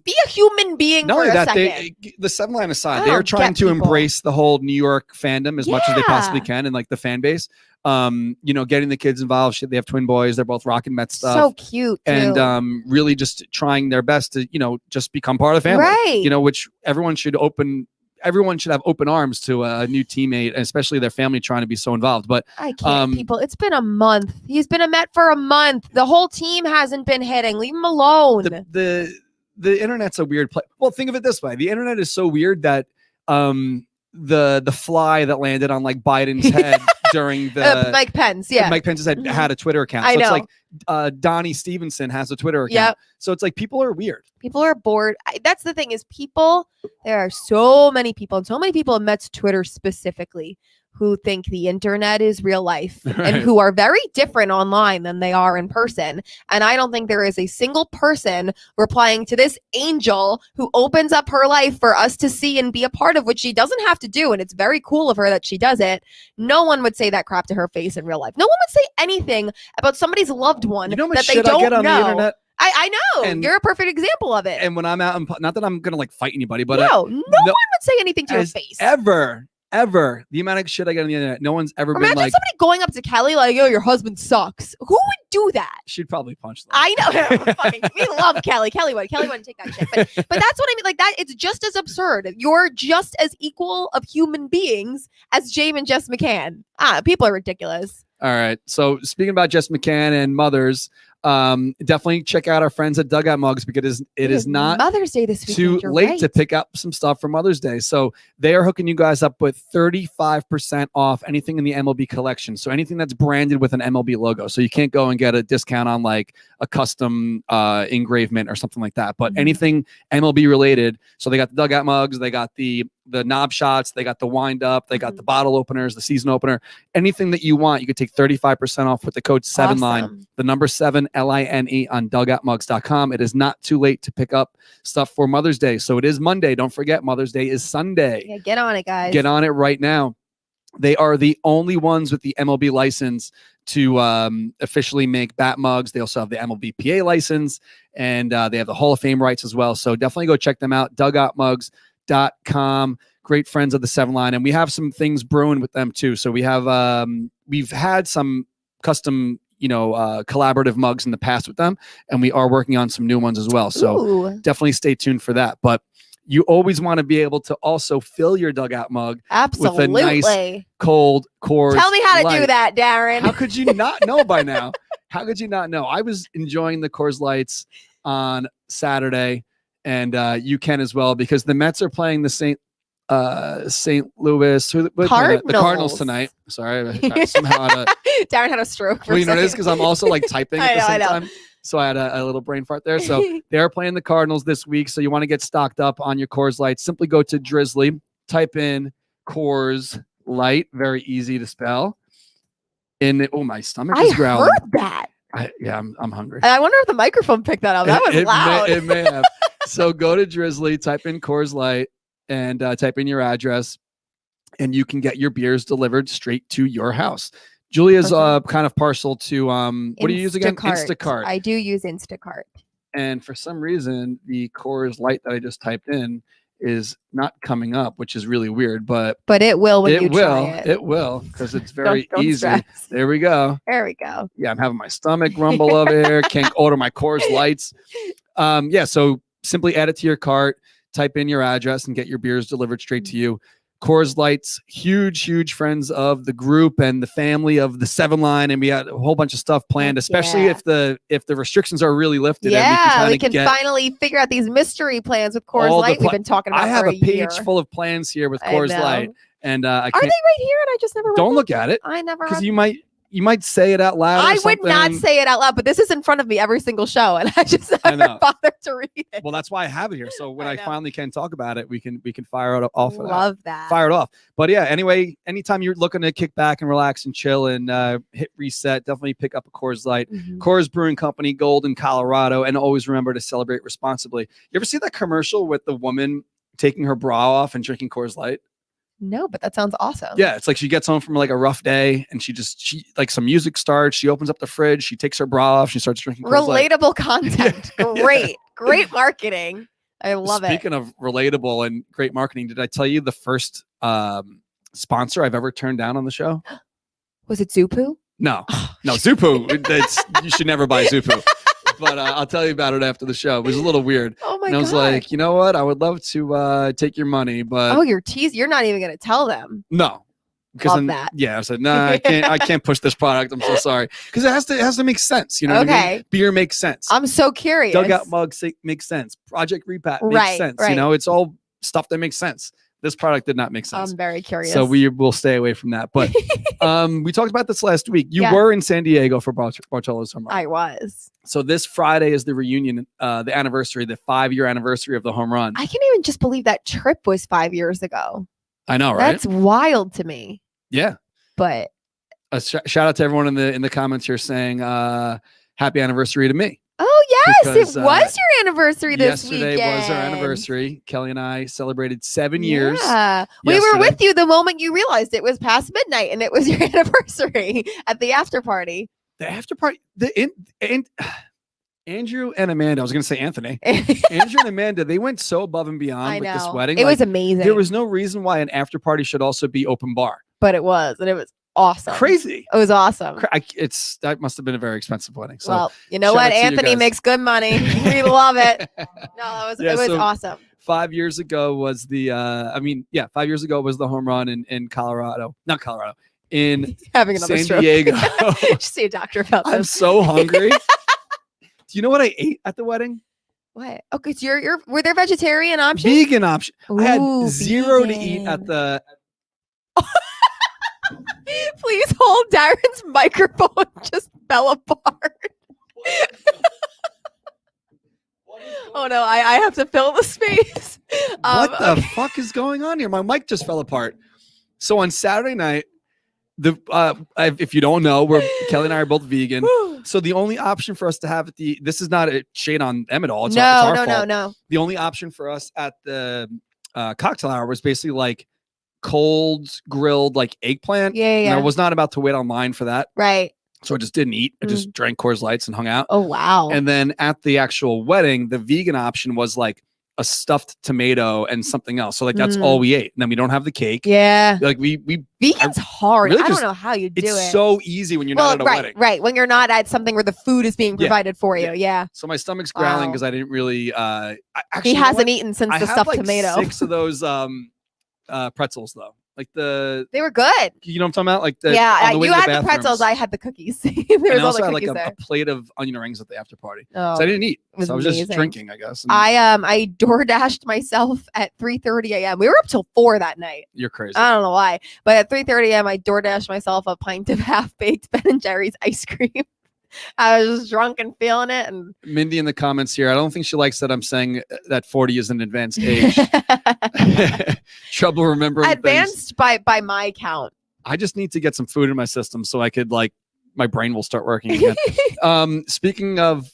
be a human being for a second?
The 7-line aside, they're trying to embrace the whole New York fandom as much as they possibly can, and like the fan base. Getting the kids involved. They have twin boys. They're both rocking Mets stuff.
So cute, too.
And really just trying their best to just become part of the family.
Right.
Which everyone should have open arms to a new teammate, and especially their family trying to be so involved. But
I can't, people. It's been a month. He's been a Met for a month. The whole team hasn't been hitting. Leave him alone.
The internet's a weird place. Well, think of it this way: the internet is so weird that the fly that landed on like Biden's head during the
Mike Pence,
Mike Pence had a Twitter account.
I know.
It's like Donnie Stevenson has a Twitter account.
Yep.
So it's like people are weird.
People are bored. That's the thing is there are so many people in Mets Twitter specifically who think the internet is real life and who are very different online than they are in person. And I don't think there is a single person replying to this angel who opens up her life for us to see and be a part of, which she doesn't have to do. And it's very cool of her that she does it. No one would say that crap to her face in real life. No one would say anything about somebody's loved one that they don't
I get on
know.
the internet?
I know. And you're a perfect example of it.
And when I'm out, not that I'm going to like fight anybody, but
no one would say anything to her face.
Ever. The amount of shit I get on the internet, no one's ever been like.
Somebody going up to Kelly like, yo, your husband sucks. Who would do that?
She'd probably punch them.
I know. We love Kelly. Kelly wouldn't take that shit. But that's what I mean. Like that, it's just as absurd. You're just as equal of human beings as James and Jess McCann. People are ridiculous.
All right. So speaking about Jess McCann and mothers, definitely check out our friends at Dugout Mugs because it is not
Mother's Day this weekend.
too late to pick up some stuff for Mother's Day. So they are hooking you guys up with 35% off anything in the MLB collection. So anything that's branded with an MLB logo. So you can't go and get a discount on like a custom engravement or something like that. But anything MLB related. So they got the Dugout Mugs, they got the knob shots, they got the wind up, they got the bottle openers, the season opener, anything that you want, you could take 35% off with the code 7line, the number 7 LINE on dugoutmugs.com. It is not too late to pick up stuff for Mother's Day. So it is Monday. Don't forget Mother's Day is Sunday.
Yeah, get on it, guys.
Get on it right now. They are the only ones with the MLB license to officially make bat mugs. They also have the MLBPA license, and they have the Hall of Fame rights as well. So definitely go check them out. dugoutmugs.com. Great friends of the 7-Line, and we have some things brewing with them too. So we have we've had some custom collaborative mugs in the past with them, and we are working on some new ones as well. So definitely stay tuned for that. But you always want to be able to also fill your dugout mug with a nice cold Coors.
Tell me how to
Light.
Do that, Darren.
How could you not know by now? How could you not know? I was enjoying the Coors Lights on Saturday, and you can as well because the Mets are playing the St. Louis the Cardinals tonight. Sorry, somehow
Darren had a stroke.
Well, you know this because I'm also like typing at the same time. So I had a little brain fart there. So they're playing the Cardinals this week. So you want to get stocked up on your Coors Light. Simply go to Drizly, type in Coors Light, very easy to spell. My stomach is growling.
I heard that.
I'm hungry.
I wonder if the microphone picked that up. That was loud.
It may have. So go to Drizly, type in Coors Light, and type in your address, and you can get your beers delivered straight to your house. Julia's kind of partial to what do you use again? Instacart.
I do use Instacart.
And for some reason, the Coors Light that I just typed in is not coming up, which is really weird, but
it will when you try it.
It will, because it's very
Don't
easy.
stress.
There we go.
There we go.
Yeah, I'm having my stomach rumble over here. Can't order my Coors Lights. Yeah, so simply add it to your cart, type in your address, and get your beers delivered straight to you. Coors Light's huge friends of the group and the family of the 7 line, and we had a whole bunch of stuff planned, especially if the restrictions are really lifted.
Yeah,
and
we can finally figure out these mystery plans with Coors Light we've been talking about.
I have
for
a page
year.
full of plans here with Coors Light, and I can't,
are they right here? And I just never.
Don't look at it.
I never.
Because you might say it out loud.
I would not say it out loud, but this is in front of me every single show, and I just never bothered to read it.
Well, that's why I have it here. So when I finally can talk about it, we can fire it off.
Love that.
Fire it off. But yeah, anyway, anytime you're looking to kick back and relax and chill and hit reset, definitely pick up a Coors Light. Coors Brewing Company, Golden, Colorado, and always remember to celebrate responsibly. You ever see that commercial with the woman taking her bra off and drinking Coors Light?
No, but that sounds awesome.
Yeah, it's like she gets home from like a rough day and she like some music starts. She opens up the fridge, she takes her bra off, she starts drinking Coors Light.
Relatable content. Great marketing. I love it.
Speaking of relatable and great marketing, did I tell you the first sponsor I've ever turned down on the show?
Was it Zupu?
No, Zupu. You should never buy Zupu. But I'll tell you about it after the show. It was a little weird.
Oh my god!
And I was like, you know what? I would love to take your money, but
you're teasing. You're not even going to tell them.
No, because
that.
Yeah, I said no. I can't. I can't push this product. I'm so sorry. Because it has to make sense. You know what I mean? Beer makes sense.
I'm so curious.
Dugout mugs makes sense. Project Repat makes sense.
Right.
You know, it's all stuff that makes sense. This product did not make sense.
I'm very curious.
So we will stay away from that. But we talked about this last week. You were in San Diego for Bartolo's home run.
I was.
So this Friday is the reunion, the anniversary, the 5-year anniversry of the home run.
I can't even just believe that trip was 5 years ago.
I know, right?
That's wild to me.
Yeah.
But
a shout out to everyone in the comments here saying happy anniversary to me.
Oh, yes.
Because,
it was your anniversary this weekend.
Yesterday was our anniversary. Kelly and I celebrated 7 years.
Yeah. We were with you the moment you realized it was past midnight and it was your anniversary at the after party.
The after party, Andrew and Amanda, I was going to say Anthony. Andrew and Amanda, they went so above and beyond with this wedding.
It was amazing.
There was no reason why an after party should also be open bar.
But it was, and it was awesome.
Crazy.
It was awesome.
That must have been a very expensive wedding. So
well, you know what? Anthony makes good money. We love it. No, it was awesome.
5 years ago was 5 years ago was the home run in Colorado. Not Colorado. In
having another
San
stroke.
Diego.
Just see a doctor about this.
I'm so hungry. Do you know what I ate at the wedding?
What? Oh, because were there vegetarian options?
Vegan option.
Ooh,
I had zero to eat at the.
Please hold. Darren's microphone just fell apart. Oh no, I have to fill the space.
What the fuck is going on here? My mic just fell apart. So on Saturday night, if you don't know, Kelly and I are both vegan. So the only option for us to have this is not a shade on them at all. It's our fault.
No.
The only option for us at the cocktail hour was basically like cold grilled like eggplant.
Yeah.
And I was not about to wait online for that.
Right.
So I just didn't eat. I just drank Coors Lights and hung out.
Oh, wow.
And then at the actual wedding, the vegan option was like a stuffed tomato and something else. So like that's all we ate. And then we don't have the cake.
Yeah.
Like
vegan's hard.
Really
I don't know how you do it.
It's so easy when you're not at a wedding.
Right. When you're not at something where the food is being provided for you. Yeah.
So my stomach's growling because I didn't really
he hasn't eaten since the stuffed tomato.
6 of those pretzels though. Like
they were good.
You know what I'm talking about? Like
you had the pretzels, I had the cookies. There was all the cookies
had
there.
a plate of onion rings at the after party.
Oh,
so I didn't eat.
So
I was just drinking, I guess.
I DoorDashed myself at 3:30 a.m. We were up till 4 that night.
You're crazy.
I don't know why, but at 3:30 a.m. I DoorDashed myself a pint of half-baked Ben & Jerry's ice cream. I was just drunk and feeling it. And
Mindy in the comments here, I don't think she likes that I'm saying that 40 is an advanced age. Trouble remembering
advanced
things.
by my count.
I just need to get some food in my system so I could my brain will start working again. Speaking of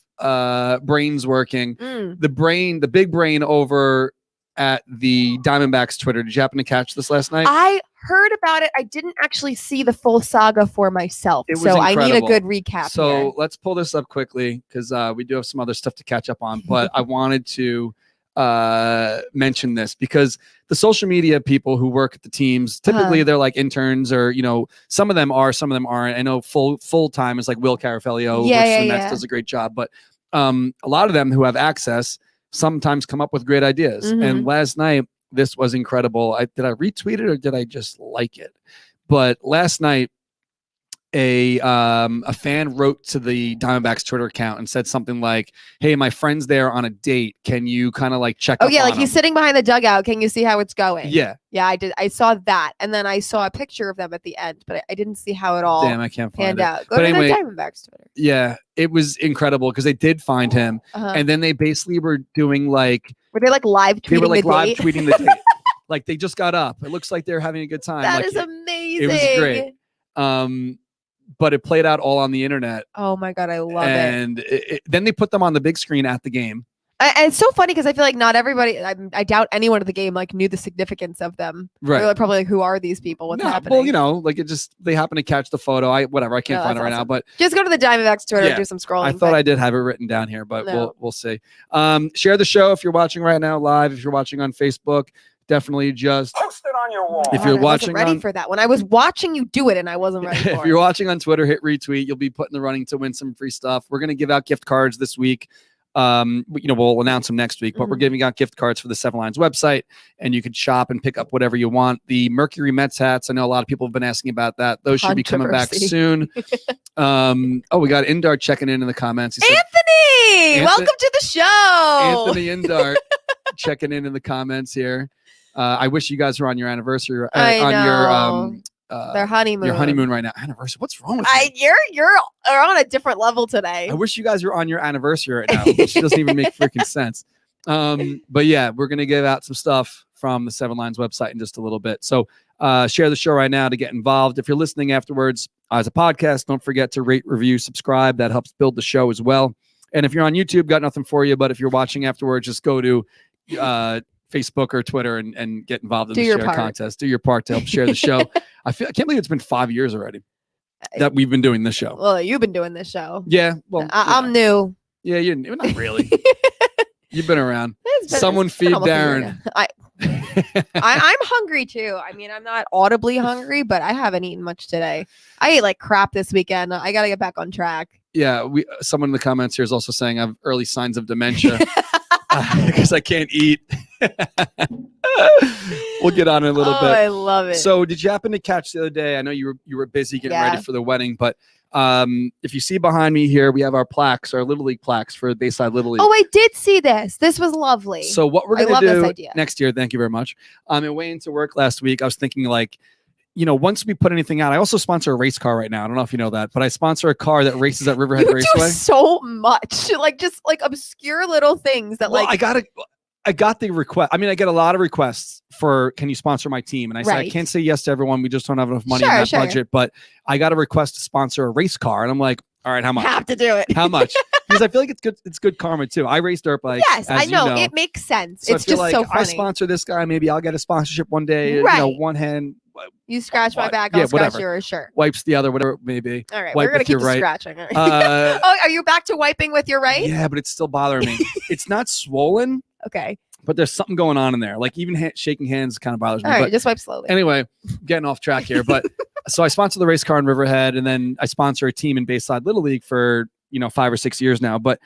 brains working, the big brain over at the Diamondbacks Twitter. Did you happen to catch this last night?
I heard about it. I didn't actually see the full saga for myself. So I need a good recap.
So let's pull this up quickly because we do have some other stuff to catch up on. But I wanted to mention this because the social media people who work at the teams, typically they're like interns or, some of them are, some of them aren't. I know full time is like Will Carafelio, who works for the Mets, does a great job. But a lot of them who have access sometimes come up with great ideas. And last night, this was incredible. Did I retweet it or did I just like it? But last night, a fan wrote to the Diamondbacks Twitter account and said something like, "Hey, my friend's there on a date. Can you kind of like check?"
Oh yeah,
like
he's sitting behind the dugout. Can you see how it's going?
Yeah,
I did. I saw that, and then I saw a picture of them at the end, but I didn't see how it all.
Damn, I can't find
panned
it.
out. Go
but
to
anyway,
the Diamondbacks Twitter.
Yeah, it was incredible because they did find him, and then they basically were doing like.
Were they like live tweeting? They were like
live tweeting the date. Like they just got up. It looks like they're having a good time.
That
like,
is amazing.
It was great. But it played out all on the internet.
Oh my God, I love it.
And then they put them on the big screen at the game.
And it's so funny because I feel like not everybody, I doubt anyone at the game like knew the significance of them.
Right.
They're probably like, who are these people? What's happening?
Well, like they happen to catch the photo. I can't find it right now, but
just go to the Diamondbacks Twitter and do some scrolling.
I thought I did have it written down here, but we'll see. Share the show if you're watching right now live, if you're watching on Facebook. Definitely just
post it on your wall.
If you're watching,
I wasn't ready for that. When I was watching you do it, and I wasn't ready for it.
If you're watching on Twitter, hit retweet. You'll be put in the running to win some free stuff. We're gonna give out gift cards this week. We'll announce them next week, but we're giving out gift cards for the Seven Lines website, and you can shop and pick up whatever you want. The Mercury Mets hats, I know a lot of people have been asking about that. Those should be coming back soon. We got Indar checking in the comments. He said,
Anthony, welcome to the show.
Anthony Indar checking in the comments here. I wish you guys were on your anniversary on
their honeymoon.
Your honeymoon right now. Anniversary. What's wrong with
you? You're on a different level today.
I wish you guys were on your anniversary right now, which doesn't even make freaking sense. But yeah, we're gonna give out some stuff from the Seven Lines website in just a little bit. So share the show right now to get involved. If you're listening afterwards as a podcast, don't forget to rate, review, subscribe. That helps build the show as well. And if you're on YouTube, got nothing for you. But if you're watching afterwards, just go to Facebook or Twitter and get involved in the share contest. Do your part to help share the show. I can't believe it's been 5 years already that we've been doing this show.
Well, you've been doing this show.
Yeah. Well,
I'm new.
Yeah, you're not really. You've been around. Someone feed Darren.
I'm hungry too. I mean, I'm not audibly hungry, but I haven't eaten much today. I ate like crap this weekend. I got to get back on track.
Yeah. Someone in the comments here is also saying I have early signs of dementia. Because I can't eat. We'll get on in a little bit.
I love it.
So did you happen to catch the other day? I know you were busy getting ready for the wedding, but if you see behind me here, we have our plaques, our Little League plaques for Bayside Little League.
Oh, I did see this. This was lovely.
So what we're going to do next year, thank you very much. And way into work last week, I was thinking like, once we put anything out, I also sponsor a race car right now. I don't know if you know that, but I sponsor a car that races at Riverhead Raceway.
Do so much, like just like obscure little things that I
got the request. I mean, I get a lot of requests for, can you sponsor my team? And I said, I can't say yes to everyone. We just don't have enough money in that budget, but I got a request to sponsor a race car. And I'm like, all right, how much?
Have to do it.
How much? Because I feel like it's good. It's good karma too. I race dirt bikes.
Yes, I know. It makes sense.
So
it's just so funny.
I sponsor this guy. Maybe I'll get a sponsorship one day.
Right.
One hand.
You scratch my back, I'll scratch your shirt.
Wipes the other, whatever it may be.
All right, we're going to keep scratching. Are you back to wiping with your right?
Yeah, but it's still bothering me. It's not swollen.
Okay.
But there's something going on in there. Like even shaking hands kind of bothers me.
All right, just wipe slowly.
Anyway, getting off track here. But so I sponsor the race car in Riverhead, and then I sponsor a team in Bayside Little League for 5 or 6 years now. But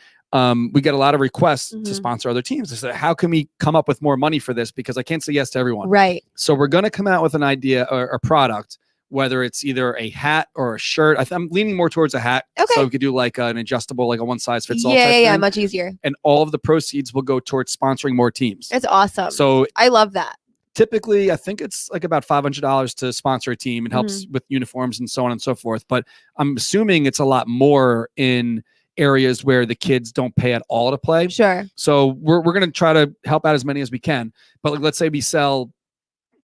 we get a lot of requests to sponsor other teams. I said, how can we come up with more money for this? Because I can't say yes to everyone.
Right.
So we're going to come out with an idea or a product, whether it's either a hat or a shirt. I'm leaning more towards a hat.
Okay.
So we could do like an adjustable, like a one size fits all.
Yeah, much easier.
And all of the proceeds will go towards sponsoring more teams.
It's awesome.
So
I love that.
Typically, I think it's like about $500 to sponsor a team. It helps with uniforms and so on and so forth. But I'm assuming it's a lot more in areas where the kids don't pay at all to play.
Sure.
So we're going to try to help out as many as we can. But like, let's say we sell,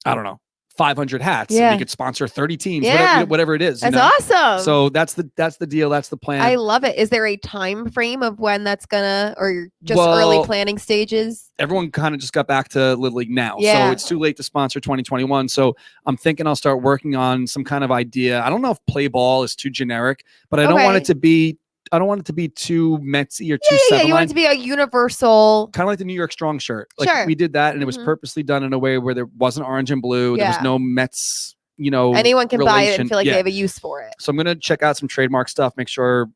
I don't know, 500 hats.
Yeah.
And we could sponsor 30 teams,
yeah.
whatever it is.
That's awesome.
So that's the deal. That's the plan.
I love it. Is there a time frame of when that's or just early planning stages?
Everyone kind of just got back to Little League now.
Yeah.
So it's too late to sponsor 2021. So I'm thinking I'll start working on some kind of idea. I don't know if play ball is too generic, but I don't want it to be I don't want it to be too Metsy or too
Yeah. You want it
Seven-Line.
to be a universal.
Kind of like the New York Strong shirt. Like
Sure.
we did that, and it was
Mhm.
purposely done in a way where there wasn't orange and blue. There was
Yeah.
no Mets, you know,
Anyone can buy it
relation.
and feel like
Yeah.
they have a use for it.
So I'm gonna check out some trademark stuff, make sure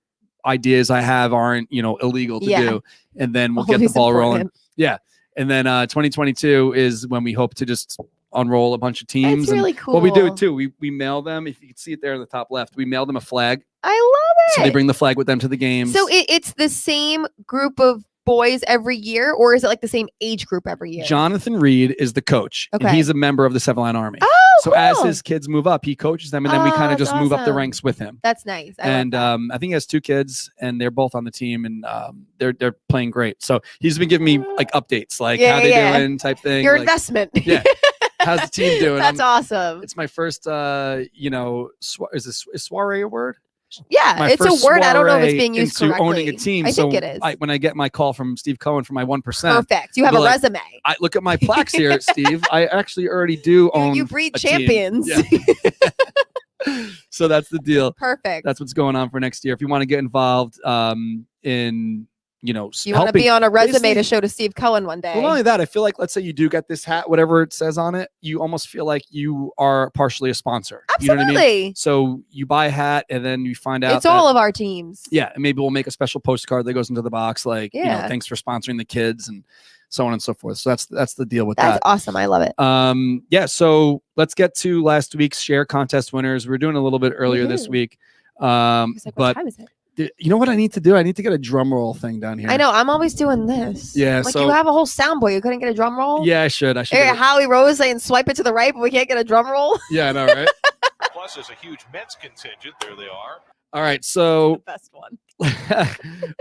ideas I have aren't, you know, illegal to
Yeah.
do, and then we'll get the
Always
ball rolling.
important.
Yeah, and then 2022 is when we hope to just unroll a bunch of teams.
That's really
and
cool.
what we do too, we mail them. If you can see it there in the top left, we mail them a flag.
I love it.
So they bring the flag with them to the games.
So it's the same group of boys every year, or is it like the same age group every year?
Jonathan Reed is the coach, and
Okay.
he's a member of the Seven-Line Army.
Oh,
so as
cool.
his kids move up, he coaches them, and then we kind of
that's
just move up the
awesome.
ranks with him.
That's nice. I love
And
that.
I think he has 2 kids, and they're both on the team, and they're playing great. So he's been giving me like updates, like how they doing, type thing.
Your
like,
investment.
yeah. How's the team doing?
That's awesome.
It's my first, you know, is soiree a word?
Yeah,
My
it's a
first
word. I don't know if it's
soiree
being used
into
correctly.
owning a team.
I
so
think it is.
when I get my call from Steve Cohen for my 1%,
Perfect. You have
I'll
a
be like,
resume.
I look at my plaques here, Steve. I actually already do own.
You breed
a team.
champions.
Yeah. So that's the deal.
Perfect.
That's what's going on for next year. If you want to get involved in, you know,
You want to
helping,
be on a resume
basically-
to show to Steve Cohen one day.
Well, not only that, I feel like, let's say you do get this hat, whatever it says on it, you almost feel like you are partially a sponsor.
Absolutely.
You know what I mean? So you buy a hat, and then you find out
It's all of our teams.
yeah, and maybe we'll make a special postcard that goes into the box, like, you know,
Yeah.
thanks for sponsoring the kids and so on and so forth. So that's the deal with
That's
that.
awesome. I love it.
Yeah, so let's get to last week's share contest winners. We're doing a little bit earlier this
Woohoo.
week.
I was like, what
But
time is it?
you know what I need to do? I need to get a drum roll thing down here.
I know. I'm always doing this.
Yeah,
Like
so-
you have a whole soundboard. You couldn't get a drum roll?
Yeah, I should.
Hey,
get it.
Howie Rose saying swipe it to the right, but we can't get a drum roll.
Yeah, I know, right?
Plus, there's a huge Mets contingent. There they are.
All right, so
Best one.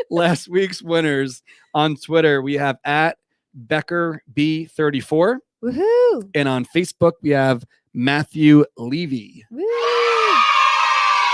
last week's winners on Twitter, we have at Becker B34,
Woohoo.
and on Facebook we have Matthew Levy.
Woo.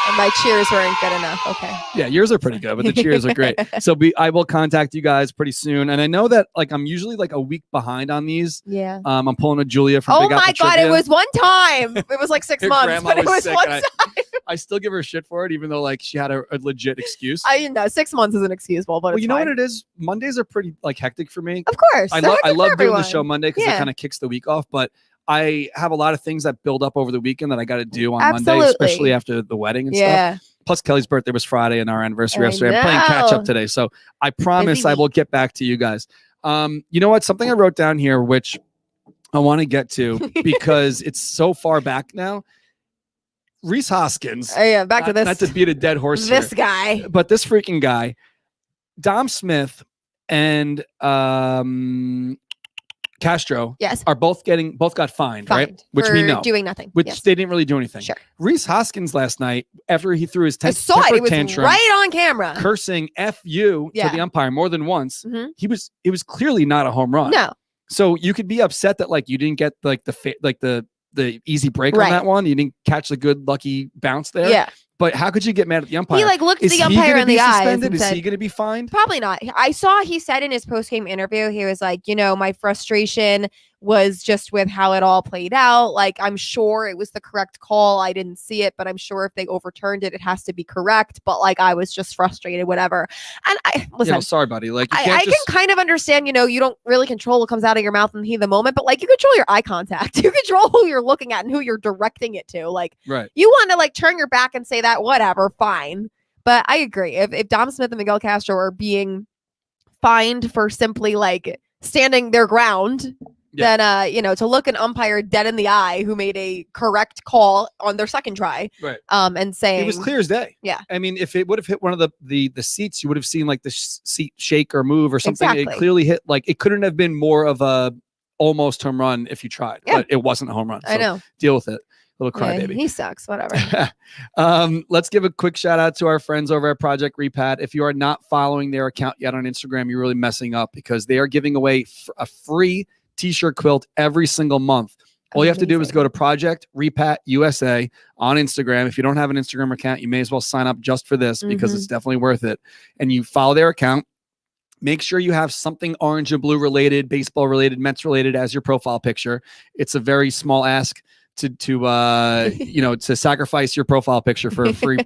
And my cheers weren't good enough. Okay.
Yeah, yours are pretty good, but the cheers are great. So I will contact you guys pretty soon, and I know that like I'm usually like a week behind on these.
Yeah.
I'm pulling a Julia from
Oh
Big
my
Apple
God.
Trivia.
It was one time. It was like 6
Your
months,
grandma
but it
was
was
sick,
one
and
time.
I still give her shit for it, even though like she had a legit excuse.
I know 6 months isn't excusable, but
Well,
it's
you know
fine.
what it is? Mondays are pretty like hectic for me.
Of course.
I
they're
love
hectic for
doing the
everyone.
show Monday because it
Yeah.
kind of kicks the week off, but I have a lot of things that build up over the weekend that I got to do on Monday,
Absolutely.
especially after the wedding and stuff.
Yeah.
Plus, Kelly's birthday was Friday and our anniversary
I
yesterday. I'm playing catch
know.
up today, so I promise
Busy
I will
week.
get back to you guys. You know what? Something I wrote down here, which I want to get to because it's so far back now. Reese Hoskins.
Oh, yeah. Back to this.
Not to beat a dead horse
This
here,
guy.
but this freaking guy, Dom Smith and Castro
Yes.
are both got fined, right?
Fined
Which
for
we know.
doing nothing.
Which
Yes.
they didn't really do anything.
Sure.
Reese Hoskins last night, after he threw his
I saw it.
temper
It was
tantrum,
right on camera.
cursing "F you"
Yeah.
to the umpire more than once,
Mhm.
it was clearly not a home run.
No.
So you could be upset that like you didn't get like the easy break on
Right.
that one. You didn't catch the good lucky bounce there.
Yeah.
But how could you get mad at the umpire?
He like looked
Is
the
he
umpire
gonna
in
be
the eyes
suspended?
and
Is
said,
he going to be fined?
probably not. I saw he said in his post-game interview, he was like, my frustration was just with how it all played out. Like, I'm sure it was the correct call. I didn't see it, but I'm sure if they overturned it, it has to be correct. But like, I was just frustrated, whatever. And I listen.
Yeah, well, sorry, buddy. Like, you
I
can't just.
can kind of understand, you don't really control what comes out of your mouth in the heat of the moment, but like you control your eye contact. You control who you're looking at and who you're directing it to. Like,
Right.
you want to like turn your back and say that, whatever, fine. But I agree. If Dom Smith and Miguel Castro are being fined for simply like standing their ground,
Yeah.
then to look an umpire dead in the eye who made a correct call on their second try,
Right.
and saying
It was clear as day.
Yeah.
I mean, if it would have hit one of the seats, you would have seen like the seat shake or move or something. It
Exactly.
clearly hit, like, it couldn't have been more of a almost home run if you tried.
Yeah.
But it wasn't a home run.
I
So
know.
deal with it. Little
Yeah,
crybaby.
he sucks. Whatever.
Let's give a quick shout out to our friends over at Project Repat. If you are not following their account yet on Instagram, you're really messing up because they are giving away a free t-shirt quilt every single month. All you have to do is
Amazing.
go to Project Repat USA on Instagram. If you don't have an Instagram account, you may as well sign up just for this because it's definitely worth it. And you follow their account. Make sure you have something orange and blue related, baseball related, Mets related as your profile picture. It's a very small ask to sacrifice your profile picture for a free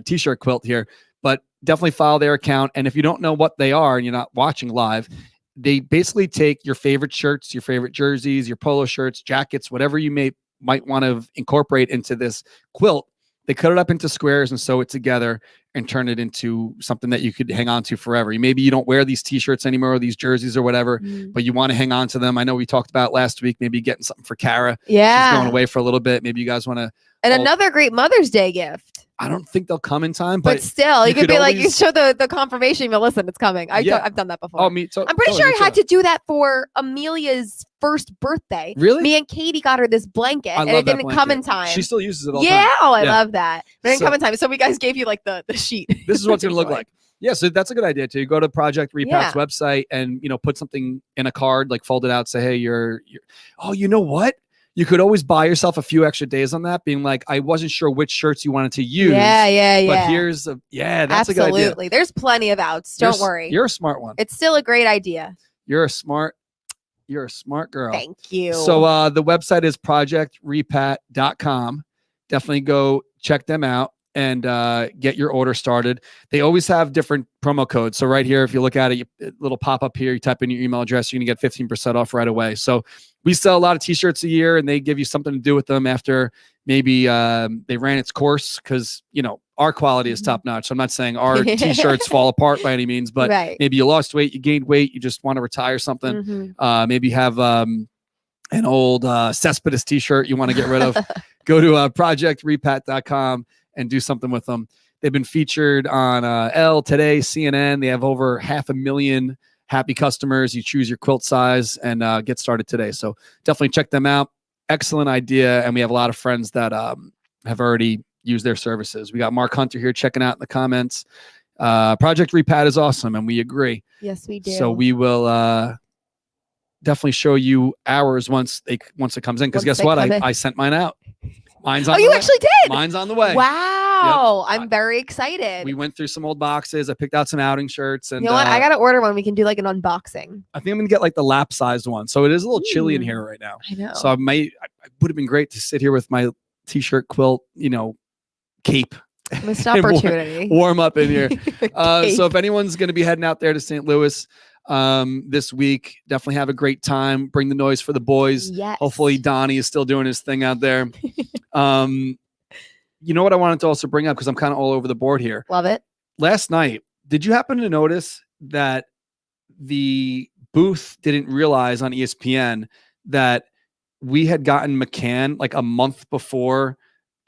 t-shirt quilt here. But definitely follow their account. And if you don't know what they are and you're not watching live, they basically take your favorite shirts, your favorite jerseys, your polo shirts, jackets, whatever you might want to incorporate into this quilt. They cut it up into squares and sew it together and turn it into something that you could hang on to forever. Maybe you don't wear these t-shirts anymore or these jerseys or whatever, but you want to hang on to them. I know we talked about last week, maybe getting something for Kara.
Yeah.
She's going away for a little bit. Maybe you guys want to.
And another great Mother's Day gift.
I don't think they'll come in time,
but still, you could be like, you
always
show the confirmation email. Listen, it's coming. I've done that before.
Oh, me too.
I'm pretty sure I had to do that for Amelia's first birthday.
Really?
Me and Katie got her this blanket, and it didn't come in time.
She still uses it all the
time.
time.
I love that. But it didn't come in time. So we guys gave you like the sheet.
This is what it's going to look like. Yeah, so that's a good idea too. You go to Project Repat's website and put something in a card, like fold it out, say, hey, you're oh, you know what? You could always buy yourself a few extra days on that, being like, I wasn't sure which shirts you wanted to use.
Yeah.
But here's that's
absolutely.
A good idea.
Absolutely. There's plenty of outs. Don't worry.
You're a smart one.
It's still a great idea.
You're a smart girl.
Thank you.
So the website is projectrepat.com. Definitely go check them out and get your order started. They always have different promo codes. So right here, if you look at it, a little pop up here, you type in your email address, you're going to get 15% off right away. So we sell a lot of t-shirts a year, and they give you something to do with them after maybe they ran its course, because, our quality is top notch. So I'm not saying our t-shirts fall apart by any means, but maybe you lost weight, you gained weight, you just want to retire something. Maybe you have an old Cespedes t-shirt you want to get rid of. Go to projectrepat.com and do something with them. They've been featured on Elle, Today, CNN. They have over 500,000 happy customers. You choose your quilt size and get started today. So definitely check them out. Excellent idea. And we have a lot of friends that have already used their services. We got Mark Hunter here checking out in the comments. Project Repat is awesome, and we agree.
Yes, we do.
So we will definitely show you ours once it comes in. Because guess what? I sent mine out. Mine's on the way.
Actually did?
Mine's on the way.
Wow. Yep. I'm very excited.
We went through some old boxes. I picked out some outing shirts. And
you know what? I got to order one. We can do like an unboxing.
I think I'm going to get like the lap sized one. So it is a little chilly in here right now.
I know.
So it would have been great to sit here with my t-shirt quilt, cape.
Missed opportunity.
warm up in here. So if anyone's going to be heading out there to St. Louis this week, definitely have a great time. Bring the noise for the boys.
Yes.
Hopefully Donnie is still doing his thing out there. You know what I wanted to also bring up, because I'm kind of all over the board here.
Love it.
Last night, did you happen to notice that the booth didn't realize on ESPN that we had gotten McCann like a month before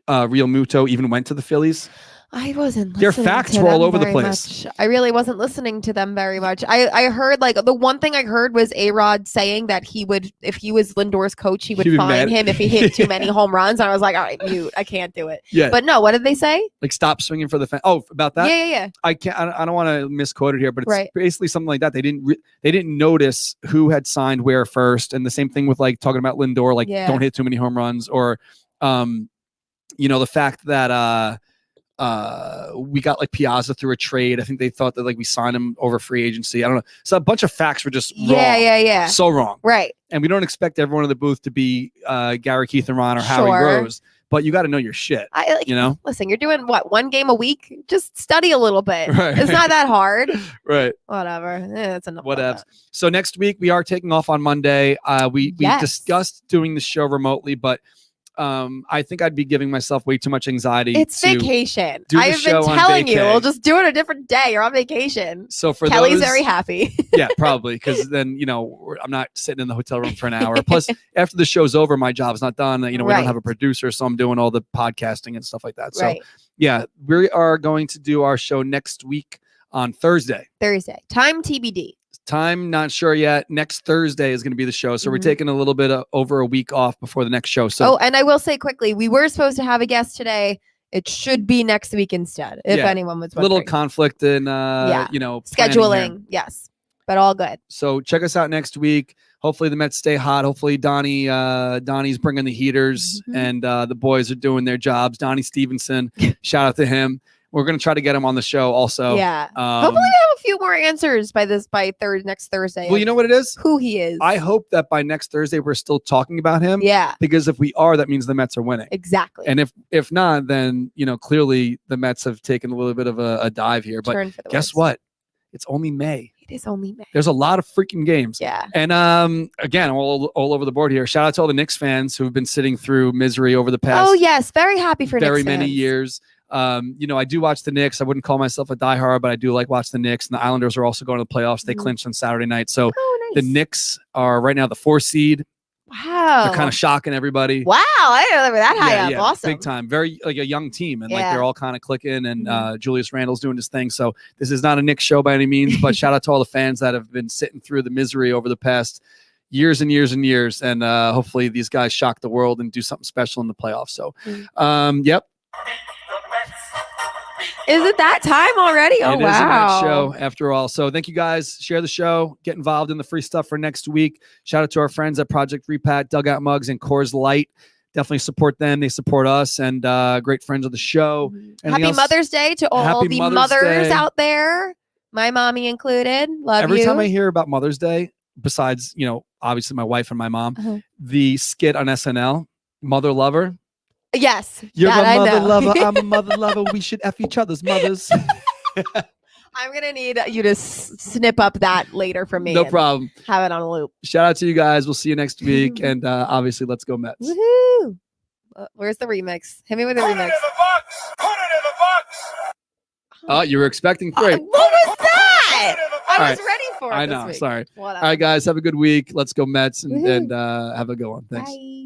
Real Muto even went to the Phillies?
I wasn't listening.
Their facts were all over the place.
I really wasn't listening to them very much. I heard like the one thing I heard was A-Rod saying that he would, if he was Lindor's coach, he would fine him if he hit too many home runs. And I was like, all right, mute. I can't do it.
Yeah.
But no, what did they say?
Like stop swinging for the fence. Oh, about that?
Yeah.
I don't want to misquote it here, but it's basically something like that. They didn't notice who had signed where first, and the same thing with like talking about Lindor, like don't hit too many home runs, or the fact that we got like Piazza through a trade. I think they thought that like we signed him over free agency. I don't know. So a bunch of facts were just wrong.
Yeah.
So wrong.
Right.
And we don't expect everyone in the booth to be Gary Keith and Ron or Howie Rose, but you got to know your shit.
Listen, you're doing what, one game a week? Just study a little bit.
Right.
It's not that hard.
Right.
Whatever. That's enough.
Whatever. So next week we are taking off on Monday. We discussed doing the show remotely, but I think I'd be giving myself way too much anxiety.
It's vacation.
I've
been telling you, we'll just do it a different day. You're on vacation.
So for
Kelly's very happy.
Yeah, probably, because then I'm not sitting in the hotel room for an hour. Plus, after the show's over, my job's not done. We don't have a producer, so I'm doing all the podcasting and stuff like that. So yeah, we are going to do our show next week on Thursday.
Time TBD.
Time, not sure yet. Next Thursday is going to be the show. So we're taking a little bit over a week off before the next show. So
and I will say quickly, we were supposed to have a guest today. It should be next week instead, if anyone was wondering.
Little conflict in,
scheduling. Yes, but all good.
So check us out next week. Hopefully the Mets stay hot. Hopefully Donnie's bringing the heaters and the boys are doing their jobs. Donnie Stevenson, shout out to him. We're going to try to get him on the show also.
Yeah. Hopefully we have a few more answers by next Thursday.
Well, you know what it is?
Who he is.
I hope that by next Thursday we're still talking about him.
Yeah.
Because if we are, that means the Mets are winning.
Exactly.
And if not, then clearly the Mets have taken a little bit of a dive here. But guess what? It's only May.
It is only May.
There's a lot of freaking games.
Yeah.
And again, all over the board here. Shout out to all the Knicks fans who have been sitting through misery over the past.
Oh yes, very happy for
very
Knicks
many
fans.
years. I do watch the Knicks. I wouldn't call myself a diehard, but I do like watch the Knicks. And the Islanders are also going to the playoffs. They clinched on Saturday night. So
nice.
The Knicks are right now the 4th seed.
Wow.
They're kind of shocking everybody.
Wow. I didn't know they were that high up.
Yeah,
Awesome.
big time. Very like a young team. And like they're all kind of clicking. And Julius Randle's doing his thing. So this is not a Knicks show by any means, but shout out to all the fans that have been sitting through the misery over the past years and years and years. And hopefully these guys shock the world and do something special in the playoffs. So, yep.
Is it that time already? Oh,
it
wow.
It is a Mets show after all. So thank you guys. Share the show. Get involved in the free stuff for next week. Shout out to our friends at Project Repat, Dugout Mugs, and Coors Light. Definitely support them. They support us, and great friends of the show.
Happy Mother's Day to all the mothers out there. My mommy included. Love
Every
you.
time I hear about Mother's Day, besides, obviously my wife and my mom, the skit on SNL, Mother Lover.
Yes.
You're a mother lover. I'm a mother lover. We should F each other's mothers.
I'm going to need you to snip up that later for me.
No problem.
Have it on a loop.
Shout out to you guys. We'll see you next week. And obviously, let's go Mets.
Woohoo. Where's the remix? Hit me with the remix.
Put it in the box. Put it in the box.
Oh, you were expecting 3.
What was that? I was ready for it.
I know.
This week.
Sorry.
Whatever.
All right, guys. Have a good week. Let's go Mets and have a good one. Thanks.
Bye.